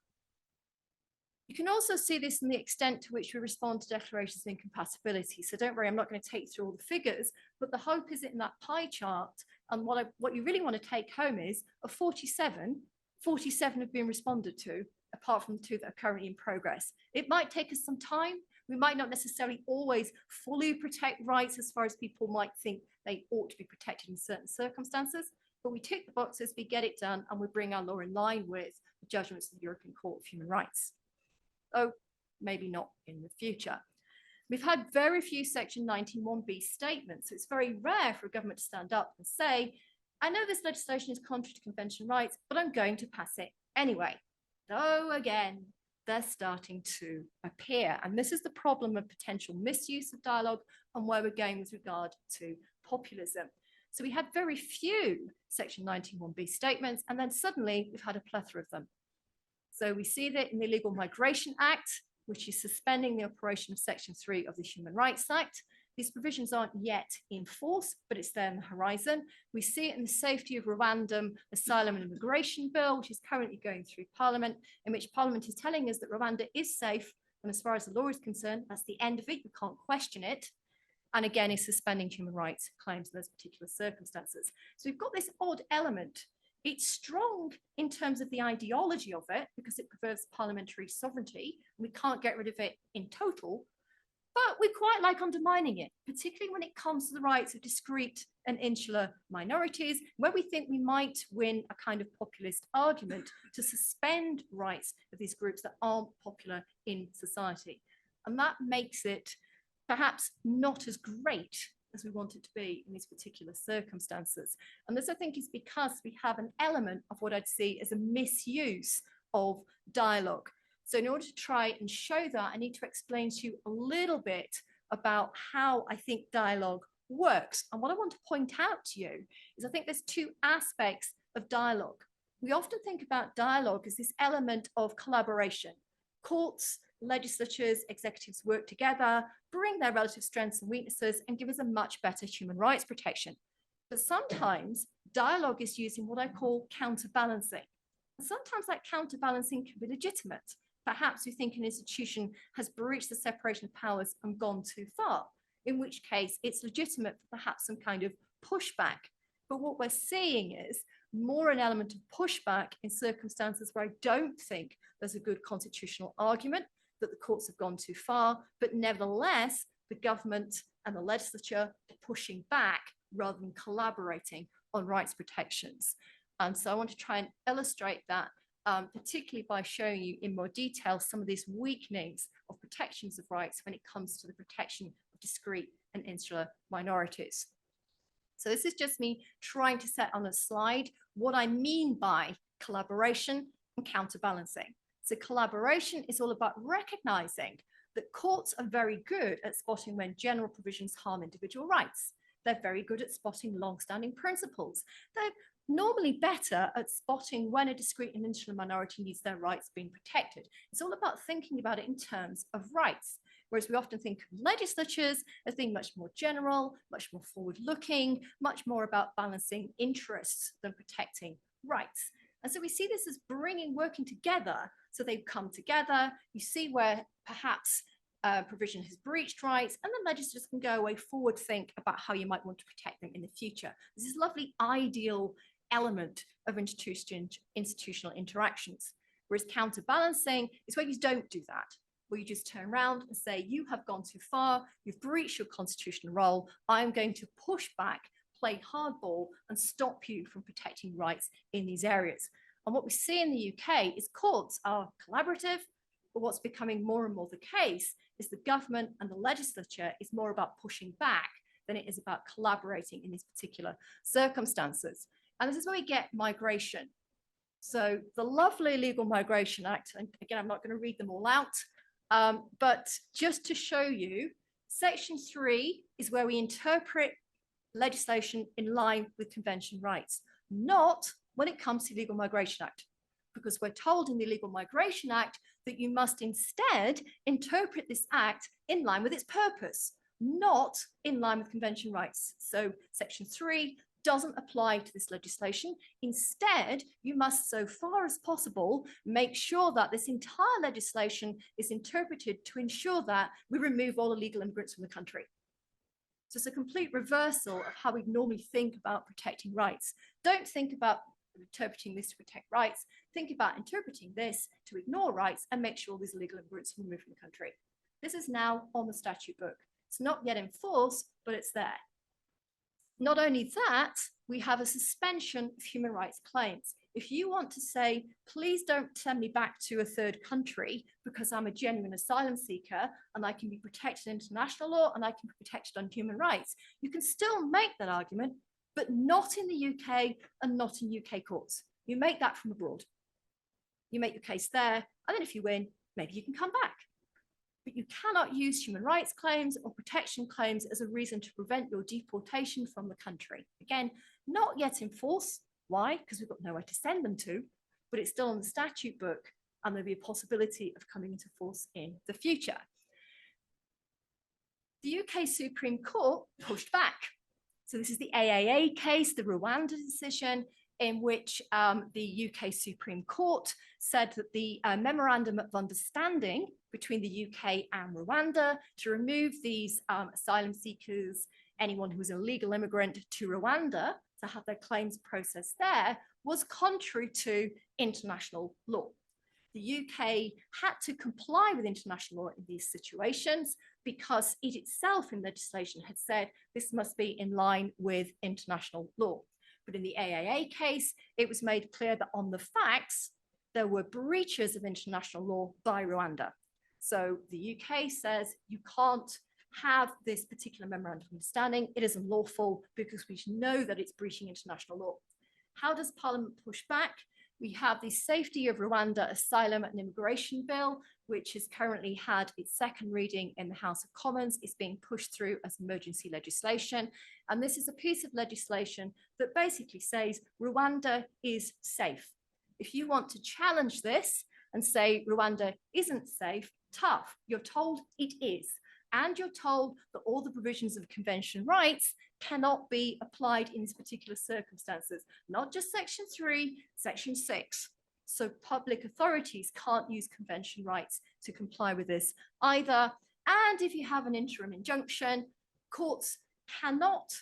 You can also see this in the extent to which we respond to declarations of incompatibility. So don't worry, I'm not going to take through all the figures, but the hope is in that pie chart. And what you really want to take home is of 47 have been responded to, apart from the 2 that are currently in progress. It might take us some time, We might not necessarily always fully protect rights as far as people might think they ought to be protected in certain circumstances, but we tick the boxes, we get it done, and we bring our law in line with the judgments of the European Court of Human Rights. Oh, maybe not in the future. We've had very few Section 19(1)(b) statements, so it's very rare for a government to stand up and say, I know this legislation is contrary to convention rights, but I'm going to pass it anyway. Though again, they're starting to appear. And this is the problem of potential misuse of dialogue and where we're going with regard to populism. So we had very few Section 19(1)(b) statements, and then suddenly we've had a plethora of them. So we see that in the Illegal Migration Act, which is suspending the operation of Section 3 of the Human Rights Act. These provisions aren't yet in force, but it's there on the horizon. We see it in the Safety of Rwandan Asylum and Immigration Bill, which is currently going through Parliament, in which Parliament is telling us that Rwanda is safe, and as far as the law is concerned, that's the end of it, you can't question it. And again, is suspending human rights claims in those particular circumstances. So we've got this odd element. It's strong in terms of the ideology of it, because it preserves parliamentary sovereignty, and we can't get rid of it in total. But we quite like undermining it, particularly when it comes to the rights of discrete and insular minorities, where we think we might win a kind of populist argument to suspend rights of these groups that aren't popular in society. And that makes it perhaps not as great as we want it to be in these particular circumstances. And this, I think, is because we have an element of what I'd see as a misuse of dialogue. So in order to try and show that, I need to explain to you a little bit about how I think dialogue works. And what I want to point out to you is I think there's two aspects of dialogue. We often think about dialogue as this element of collaboration. Courts, legislatures, executives work together, bring their relative strengths and weaknesses, and give us a much better human rights protection. But sometimes dialogue is used in what I call counterbalancing. And sometimes that counterbalancing can be legitimate. Perhaps you think an institution has breached the separation of powers and gone too far, in which case it's legitimate for perhaps some kind of pushback. But what we're seeing is more an element of pushback in circumstances where I don't think there's a good constitutional argument that the courts have gone too far, but nevertheless, the government and the legislature are pushing back rather than collaborating on rights protections. And so I want to try and illustrate that, particularly by showing you in more detail some of these weakenings of protections of rights when it comes to the protection of discrete and insular minorities. So this is just me trying to set on a slide what I mean by collaboration and counterbalancing. So collaboration is all about recognizing that courts are very good at spotting when general provisions harm individual rights. They're very good at spotting long-standing principles. They're normally better at spotting when a discrete and insular minority needs their rights being protected. It's all about thinking about it in terms of rights, whereas we often think of legislatures as being much more general, much more forward-looking, much more about balancing interests than protecting rights. And so we see this as working together. So they've come together. You see where perhaps provision has breached rights, and then legislators can go away forward, think about how you might want to protect them in the future. This is a lovely ideal element of institutional interactions. Whereas counterbalancing is where you don't do that, where you just turn around and say, you have gone too far, you've breached your constitutional role, I'm going to push back, play hardball, and stop you from protecting rights in these areas. And what we see in the UK is courts are collaborative, but what's becoming more and more the case is the government and the legislature is more about pushing back than it is about collaborating in these particular circumstances. And this is where we get migration. So the lovely Illegal Migration Act, and again, I'm not going to read them all out, but just to show you, Section 3 is where we interpret legislation in line with convention rights, not when it comes to the Illegal Migration Act, because we're told in the Illegal Migration Act that you must instead interpret this act in line with its purpose, not in line with convention rights. So Section 3 doesn't apply to this legislation. Instead, you must, so far as possible, make sure that this entire legislation is interpreted to ensure that we remove all illegal immigrants from the country. So it's a complete reversal of how we normally think about protecting rights. Don't think about interpreting this to protect rights. Think about interpreting this to ignore rights and make sure these illegal immigrants are removed from the country. This is now on the statute book. It's not yet enforced, but it's there. Not only that, we have a suspension of human rights claims. If you want to say, please don't send me back to a third country because I'm a genuine asylum seeker and I can be protected in international law and I can be protected on human rights, you can still make that argument, but not in the UK and not in UK courts. You make that from abroad. You make your case there, and then if you win, maybe you can come back. But you cannot use human rights claims or protection claims as a reason to prevent your deportation from the country. Again, not yet in force. Why? Because we've got nowhere to send them to, but it's still on the statute book, and there'll be a possibility of coming into force in the future. The UK Supreme Court pushed back. So this is the AAA case, the Rwanda decision, in which the UK Supreme Court said that the memorandum of understanding between the UK and Rwanda to remove these asylum seekers, anyone who was a legal immigrant to Rwanda, to have their claims processed there, was contrary to international law. The UK had to comply with international law in these situations because it itself in legislation had said this must be in line with international law. But in the AAA case, it was made clear that on the facts, there were breaches of international law by Rwanda. So the UK says you can't have this particular memorandum of understanding. It is unlawful because we know that it's breaching international law. How does Parliament push back? We have the Safety of Rwanda Asylum and Immigration Bill, which has currently had its second reading in the House of Commons. It's being pushed through as emergency legislation. And this is a piece of legislation that basically says Rwanda is safe. If you want to challenge this and say Rwanda isn't safe, tough. You're told it is. And you're told that all the provisions of convention rights cannot be applied in these particular circumstances, not just Section 3, Section 6. So public authorities can't use convention rights to comply with this either. And if you have an interim injunction, courts cannot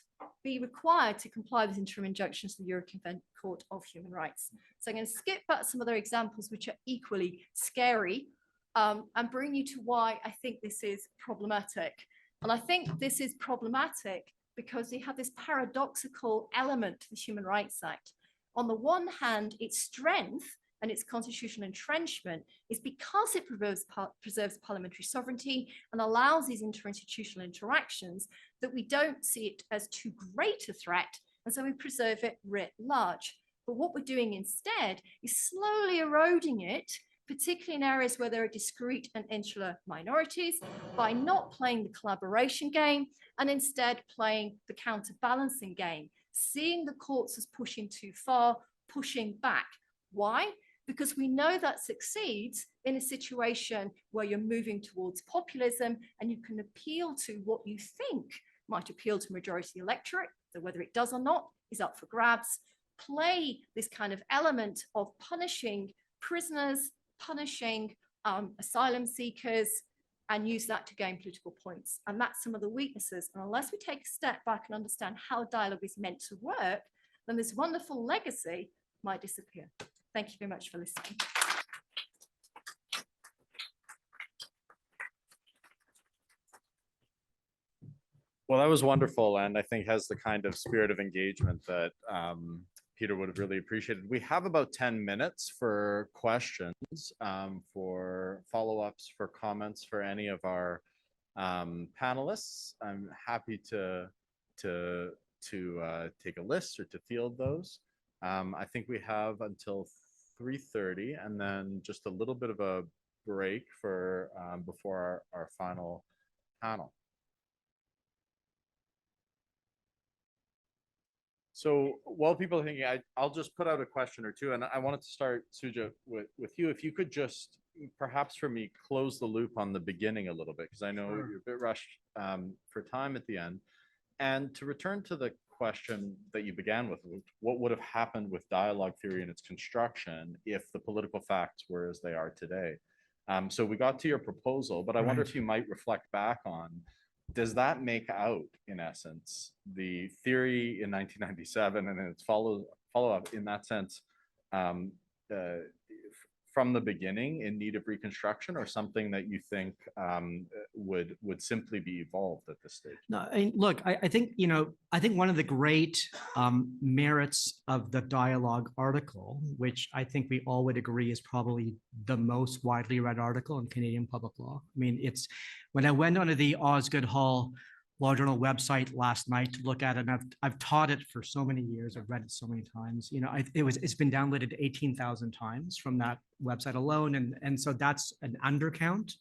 be required to comply with interim injunctions to the European Court of Human Rights. So I'm going to skip back some other examples which are equally scary and bring you to why I think this is problematic. And I think this is problematic because we have this paradoxical element to the Human Rights Act. On the one hand, its strength and its constitutional entrenchment is because it preserves parliamentary sovereignty and allows these interinstitutional interactions that we don't see it as too great a threat, and so we preserve it writ large. But what we're doing instead is slowly eroding it, particularly in areas where there are discrete and insular minorities, by not playing the collaboration game and instead playing the counterbalancing game, seeing the courts as pushing too far, pushing back. Why? Because we know that succeeds in a situation where you're moving towards populism and you can appeal to what you think might appeal to majority electorate, so whether it does or not is up for grabs. Play this kind of element of punishing prisoners, punishing asylum seekers, and use that to gain political points. And that's some of the weaknesses. And unless we take a step back and understand how dialogue is meant to work, then this wonderful legacy might disappear. Thank you very much for listening. Well, that was wonderful, and I think has the kind of spirit of engagement that Peter would have really appreciated. We have about 10 minutes for questions, for follow-ups, for comments for any of our panelists. I'm happy to take a list or to field those. I think we have until 3:30, and then just a little bit of a break for before our final panel. So while people are thinking, I'll just put out a question or two, and I wanted to start, Sujit, with you. If you could just, perhaps for me, close the loop on the beginning a little bit, because I know you're a bit rushed for time at the end. And to return to the question that you began with, what would have happened with dialogue theory and its construction if the political facts were as they are today? So we got to your proposal, but I wonder if you might reflect back on, does that make out, in essence, the theory in 1997 and its follow-up in that sense, from the beginning in need of reconstruction, or something that you think would simply be evolved at this stage? No, look, I think, I think one of the great merits of the dialogue article, which I think we all would agree is probably the most widely read article in Canadian public law. I mean, it's when I went onto the Osgoode Hall Law Journal website last night to look at it, and I've taught it for so many years. I've read it so many times. It's been downloaded 18,000 times from that website alone, and so that's an undercount,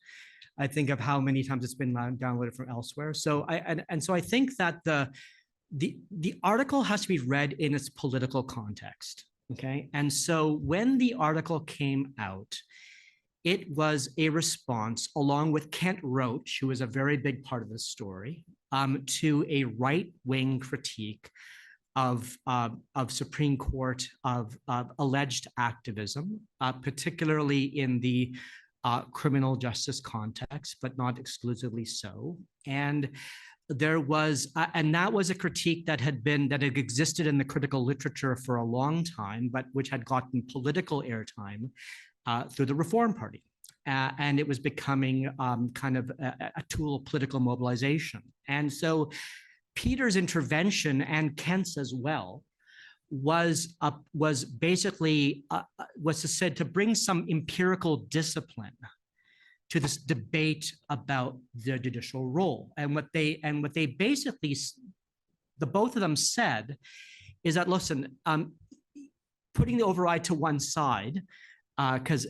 I think, of how many times it's been downloaded from elsewhere. So I think that the article has to be read in its political context. Okay, and so when the article came out, it was a response, along with Kent Roach, who was a very big part of the story, to a right-wing critique of Supreme Court of alleged activism, particularly in the criminal justice context, but not exclusively so. And there was, and that was a critique that had existed in the critical literature for a long time, but which had gotten political airtime through the Reform Party. And it was becoming kind of a tool of political mobilization. And so Peter's intervention, and Kent's as well, was basically said to bring some empirical discipline to this debate about the judicial role. And what they basically, the both of them said, is that, listen, putting the override to one side, because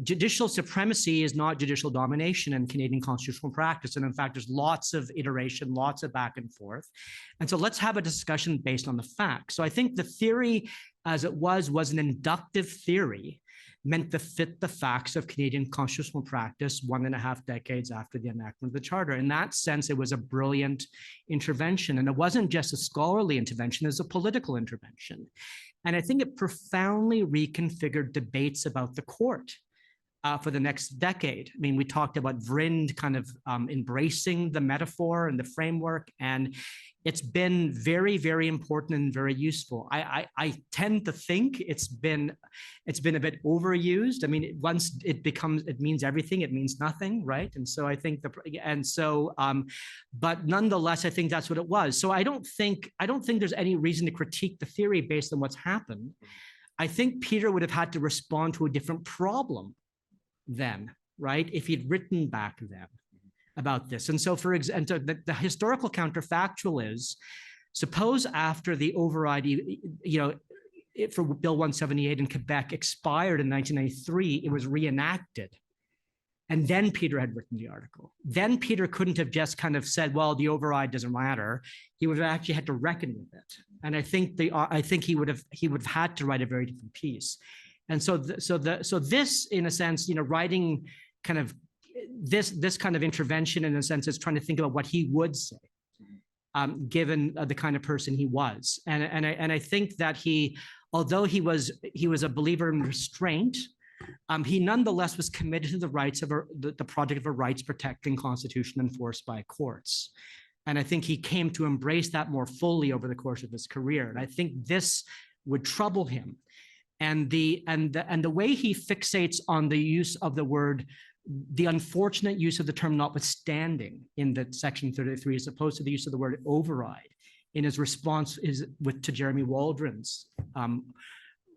judicial supremacy is not judicial domination in Canadian constitutional practice, and in fact, there's lots of iteration, lots of back and forth, and so let's have a discussion based on the facts. So I think the theory, as it was an inductive theory, meant to fit the facts of Canadian constitutional practice 1.5 decades after the enactment of the Charter. In that sense, it was a brilliant intervention, and it wasn't just a scholarly intervention; it was a political intervention. And I think it profoundly reconfigured debates about the court for the next decade. I mean, we talked about Vrind kind of embracing the metaphor and the framework, and it's been very, very important and very useful. I tend to think it's been a bit overused. I mean, once it means everything, it means nothing, right? And so I think but nonetheless, I think that's what it was. So I don't think there's any reason to critique the theory based on what's happened. I think Peter would have had to respond to a different problem then, right? If he'd written back then about this. And so the historical counterfactual is, suppose after the override, for Bill 178 in Quebec expired in 1993, it was reenacted. And then Peter had written the article. Then Peter couldn't have just kind of said, well, the override doesn't matter. He would have actually had to reckon with it. And I think he would have had to write a very different piece. And so this, in a sense, writing kind of this kind of intervention, in a sense, is trying to think about what he would say, given the kind of person he was. And I think that although he was a believer in restraint, he nonetheless was committed to the rights of the project of a rights protecting constitution enforced by courts. And I think he came to embrace that more fully over the course of his career. And I think this would trouble him. And the way he fixates on the use of the word, the unfortunate use of the term notwithstanding in the section 33, as opposed to the use of the word override in his response to Jeremy Waldron's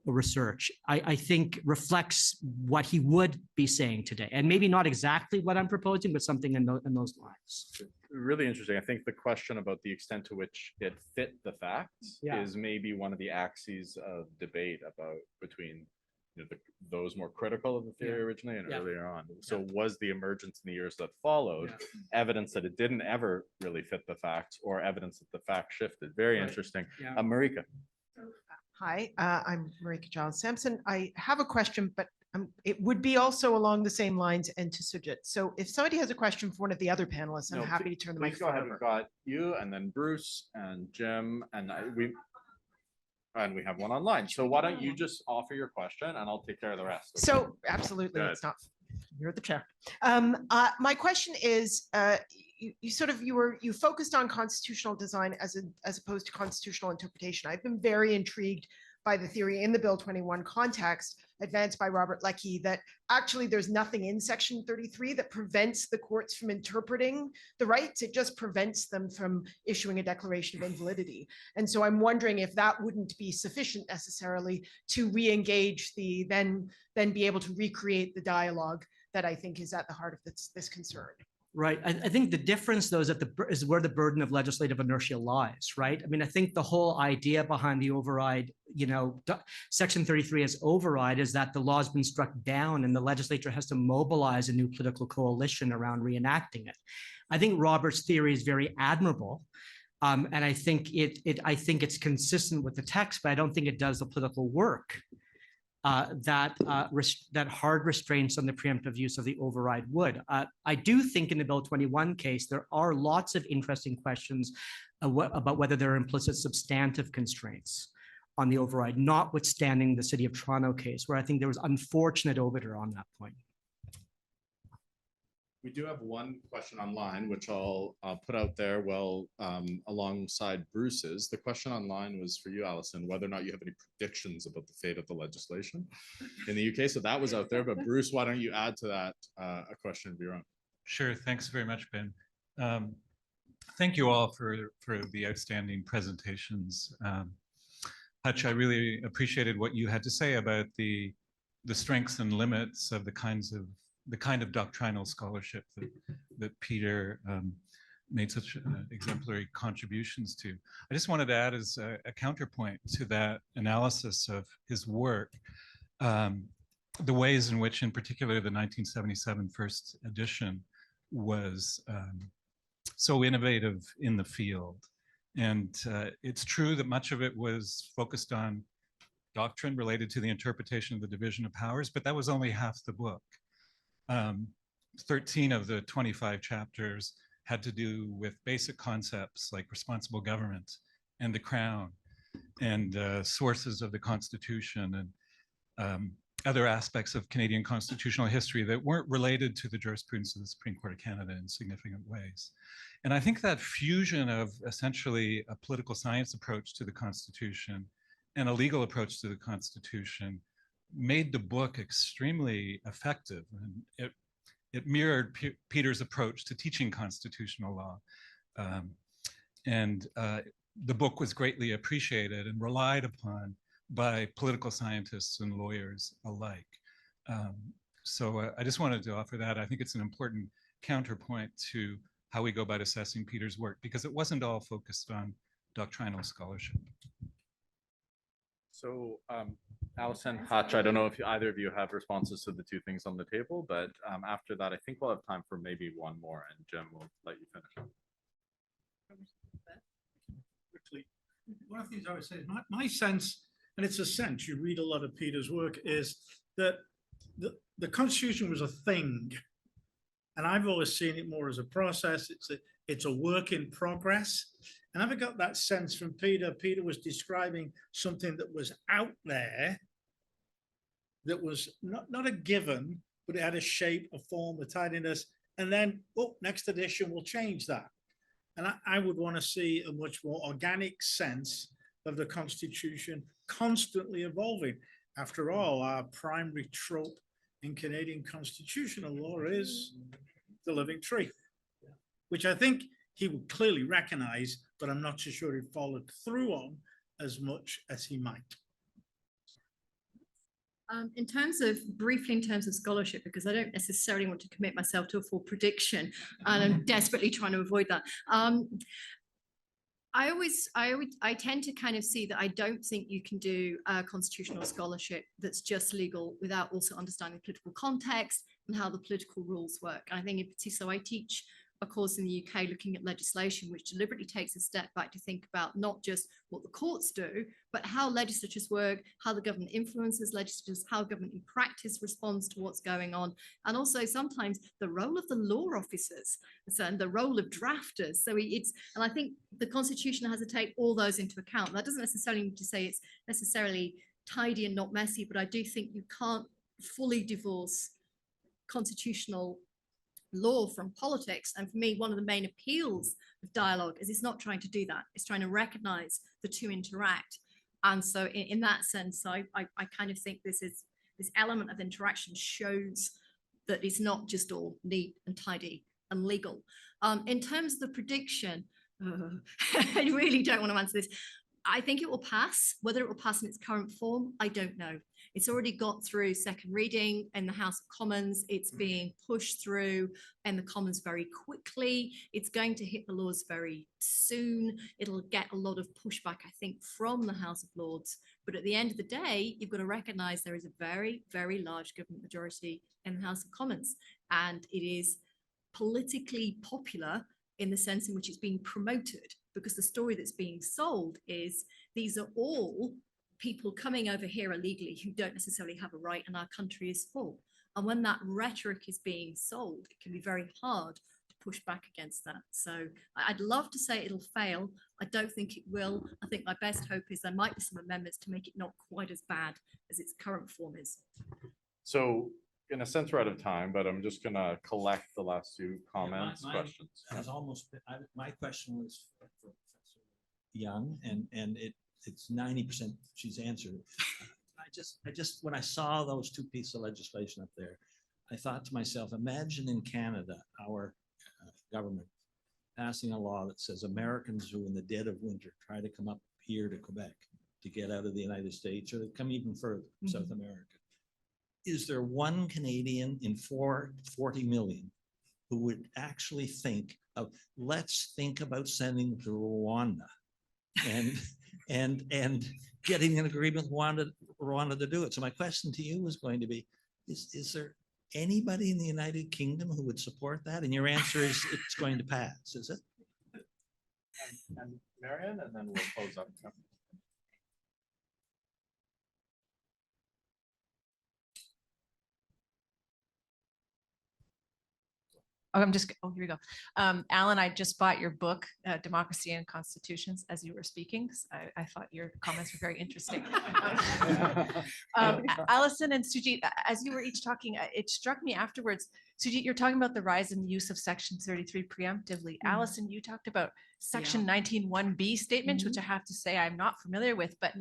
research, I think reflects what he would be saying today. And maybe not exactly what I'm proposing, but something in those lines. Really interesting. I think the question about the extent to which it fit the facts is maybe one of the axes of debate between those more critical of the theory originally and earlier on. So was the emergence in the years that followed evidence that it didn't ever really fit the facts, or evidence that the facts shifted? Very interesting. Marika. Hi, I'm Marika Giles Sampson. I have a question, but it would be also along the same lines and to Sujit. So if somebody has a question for one of the other panelists, I'm happy to turn the microphone over. We've got you, and then Bruce and Jim, and we have one online. So why don't you just offer your question and I'll take care of the rest. Okay? So absolutely, it's not, you're the chair. My question is, you focused on constitutional design as opposed to constitutional interpretation. I've been very intrigued by the theory in the Bill 21 context advanced by Robert Leckie that actually there's nothing in Section 33 that prevents the courts from interpreting the rights. It just prevents them from issuing a declaration of invalidity. And so I'm wondering if that wouldn't be sufficient necessarily to re-engage the then be able to recreate the dialogue that I think is at the heart of this concern. Right. I think the difference, though, is where the burden of legislative inertia lies, right? I mean, I think the whole idea behind the override, Section 33 as override is that the law's been struck down and the legislature has to mobilize a new political coalition around reenacting it. I think Robert's theory is very admirable. And I think it's consistent with the text, but I don't think it does the political work that hard restraints on the preemptive use of the override would. I do think in the Bill 21 case, there are lots of interesting questions about whether there are implicit substantive constraints on the override, notwithstanding the City of Toronto case, where I think there was unfortunate obiter on that point. We do have one question online, which I'll put out there alongside Bruce's. The question online was for you, Alison, whether or not you have any predictions about the fate of the legislation in the UK. So that was out there, but Bruce, why don't you add to that a question of your own? Sure, thanks very much, Ben. Thank you all for the outstanding presentations. Hutch, I really appreciated what you had to say about the strengths and limits of the kind of doctrinal scholarship that Peter made such exemplary contributions to. I just wanted to add as a counterpoint to that analysis of his work, the ways in which, in particular, the 1977 first edition was so innovative in the field. And it's true that much of it was focused on doctrine related to the interpretation of the division of powers, but that was only half the book. 13 of the 25 chapters had to do with basic concepts like responsible government and the Crown and sources of the Constitution and other aspects of Canadian constitutional history that weren't related to the jurisprudence of the Supreme Court of Canada in significant ways. And I think that fusion of essentially a political science approach to the Constitution and a legal approach to the Constitution made the book extremely effective. And it mirrored Peter's approach to teaching constitutional law. The book was greatly appreciated and relied upon by political scientists and lawyers alike. So I just wanted to offer that. I think it's an important counterpoint to how we go about assessing Peter's work, because it wasn't all focused on doctrinal scholarship. So Alison, Hutch, I don't know if either of you have responses to the two things on the table, but after that, I think we'll have time for maybe one more, and Jim will let you finish up. Quickly, one of the things I would say is my sense, and it's a sense, you read a lot of Peter's work, is that the Constitution was a thing. And I've always seen it more as a process. It's a work in progress. And I've got that sense from Peter. Peter was describing something that was out there, that was not a given, but it had a shape, a form, a tidiness. And then, next edition will change that. And I would want to see a much more organic sense of the Constitution constantly evolving. After all, our primary trope in Canadian constitutional law is the living tree, which I think he would clearly recognize, but I'm not so sure he followed through on as much as he might. Briefly in terms of scholarship, because I don't necessarily want to commit myself to a full prediction, and I'm desperately trying to avoid that. I tend to kind of see that I don't think you can do constitutional scholarship that's just legal without also understanding political context and how the political rules work. And I think in particular, I teach a course in the UK looking at legislation, which deliberately takes a step back to think about not just what the courts do, but how legislatures work, how the government influences legislatures, how government in practice responds to what's going on, and also sometimes the role of the law officers and the role of drafters. So and I think the Constitution has to take all those into account. That doesn't necessarily mean to say it's necessarily tidy and not messy, but I do think you can't fully divorce constitutional law from politics. And for me, one of the main appeals of dialogue is it's not trying to do that. It's trying to recognize the two interact. And so in that sense, I kind of think this element of interaction shows that it's not just all neat and tidy and legal. In terms of the prediction, I really don't want to answer this. I think it will pass. Whether it will pass in its current form, I don't know. It's already got through second reading in the House of Commons. It's being pushed through in the Commons very quickly. It's going to hit the Lords very soon. It'll get a lot of pushback, I think, from the House of Lords. But at the end of the day, you've got to recognize there is a very, very large government majority in the House of Commons. And it is politically popular in the sense in which it's being promoted, because the story that's being sold is these are all people coming over here illegally who don't necessarily have a right, and our country is full. And when that rhetoric is being sold, it can be very hard to push back against that. So I'd love to say it'll fail. I don't think it will. I think my best hope is there might be some amendments to make it not quite as bad as its current form is. So in a sense, we're out of time, but I'm just gonna collect the last two comments, questions. My question was for Professor Young, and it's 90% she's answered. I just when I saw those two pieces of legislation up there, I thought to myself, imagine in Canada, our government passing a law that says Americans who in the dead of winter try to come up here to Quebec to get out of the United States, or to come even further, South America. Is there one Canadian in 40 million who would actually think of, let's think about sending to Rwanda and getting an agreement with Rwanda to do it? So my question to you is going to be, is there anybody in the United Kingdom who would support that? And your answer is it's going to pass, is it? And Marianne, and then we'll close up. Oh, here we go. Allan, I just bought your book, Democracy and Constitutions, as you were speaking. I thought your comments were very interesting. Alison and Sujit, as you were each talking, it struck me afterwards, Sujit, you're talking about the rise in the use of Section 33 preemptively. Alison, you talked about Section 19(1)B statements, which I have to say I'm not familiar with, but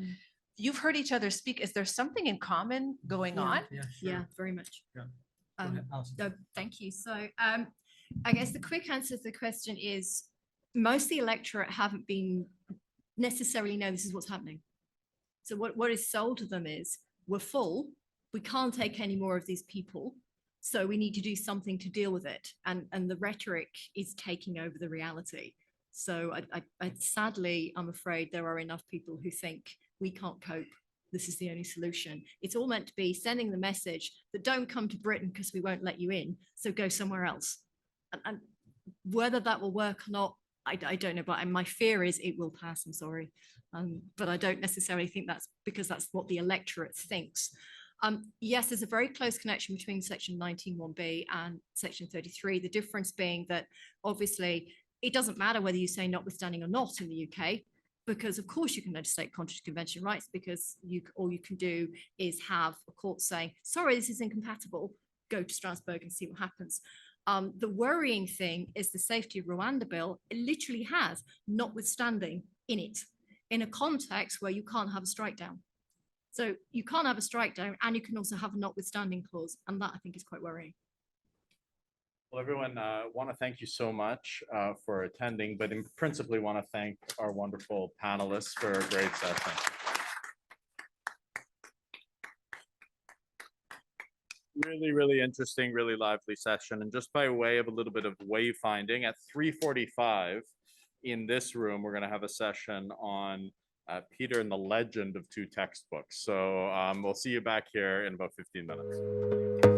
you've heard each other speak. Is there something in common going on? Yeah, very much. Yeah. Thank you. So I guess the quick answer to the question is most of the electorate haven't been necessarily know this is what's happening. So what is sold to them is we're full, we can't take any more of these people, so we need to do something to deal with it. And the rhetoric is taking over the reality. So I sadly, I'm afraid there are enough people who think we can't cope. This is the only solution. It's all meant to be sending the message that don't come to Britain because we won't let you in, so go somewhere else. And whether that will work or not, I don't know, but my fear is it will pass, I'm sorry. But I don't necessarily think that's because that's what the electorate thinks. Yes, there's a very close connection between Section 19(1)B and Section 33, the difference being that obviously it doesn't matter whether you say notwithstanding or not in the UK, because of course you can legislate contrary to convention rights, because all you can do is have a court saying, sorry, this is incompatible, go to Strasbourg and see what happens. The worrying thing is the Safety of Rwanda bill. It literally has notwithstanding in it, in a context where you can't have a strike down. So you can't have a strike down, and you can also have a notwithstanding clause, and that I think is quite worrying. Well, everyone, want to thank you so much for attending, but principally want to thank our wonderful panelists for a great session. Really, really interesting, really lively session. And just by way of a little bit of wayfinding, at 3:45 in this room, we're going to have a session on Peter and the Legend of Two Textbooks. So we'll see you back here in about 15 minutes.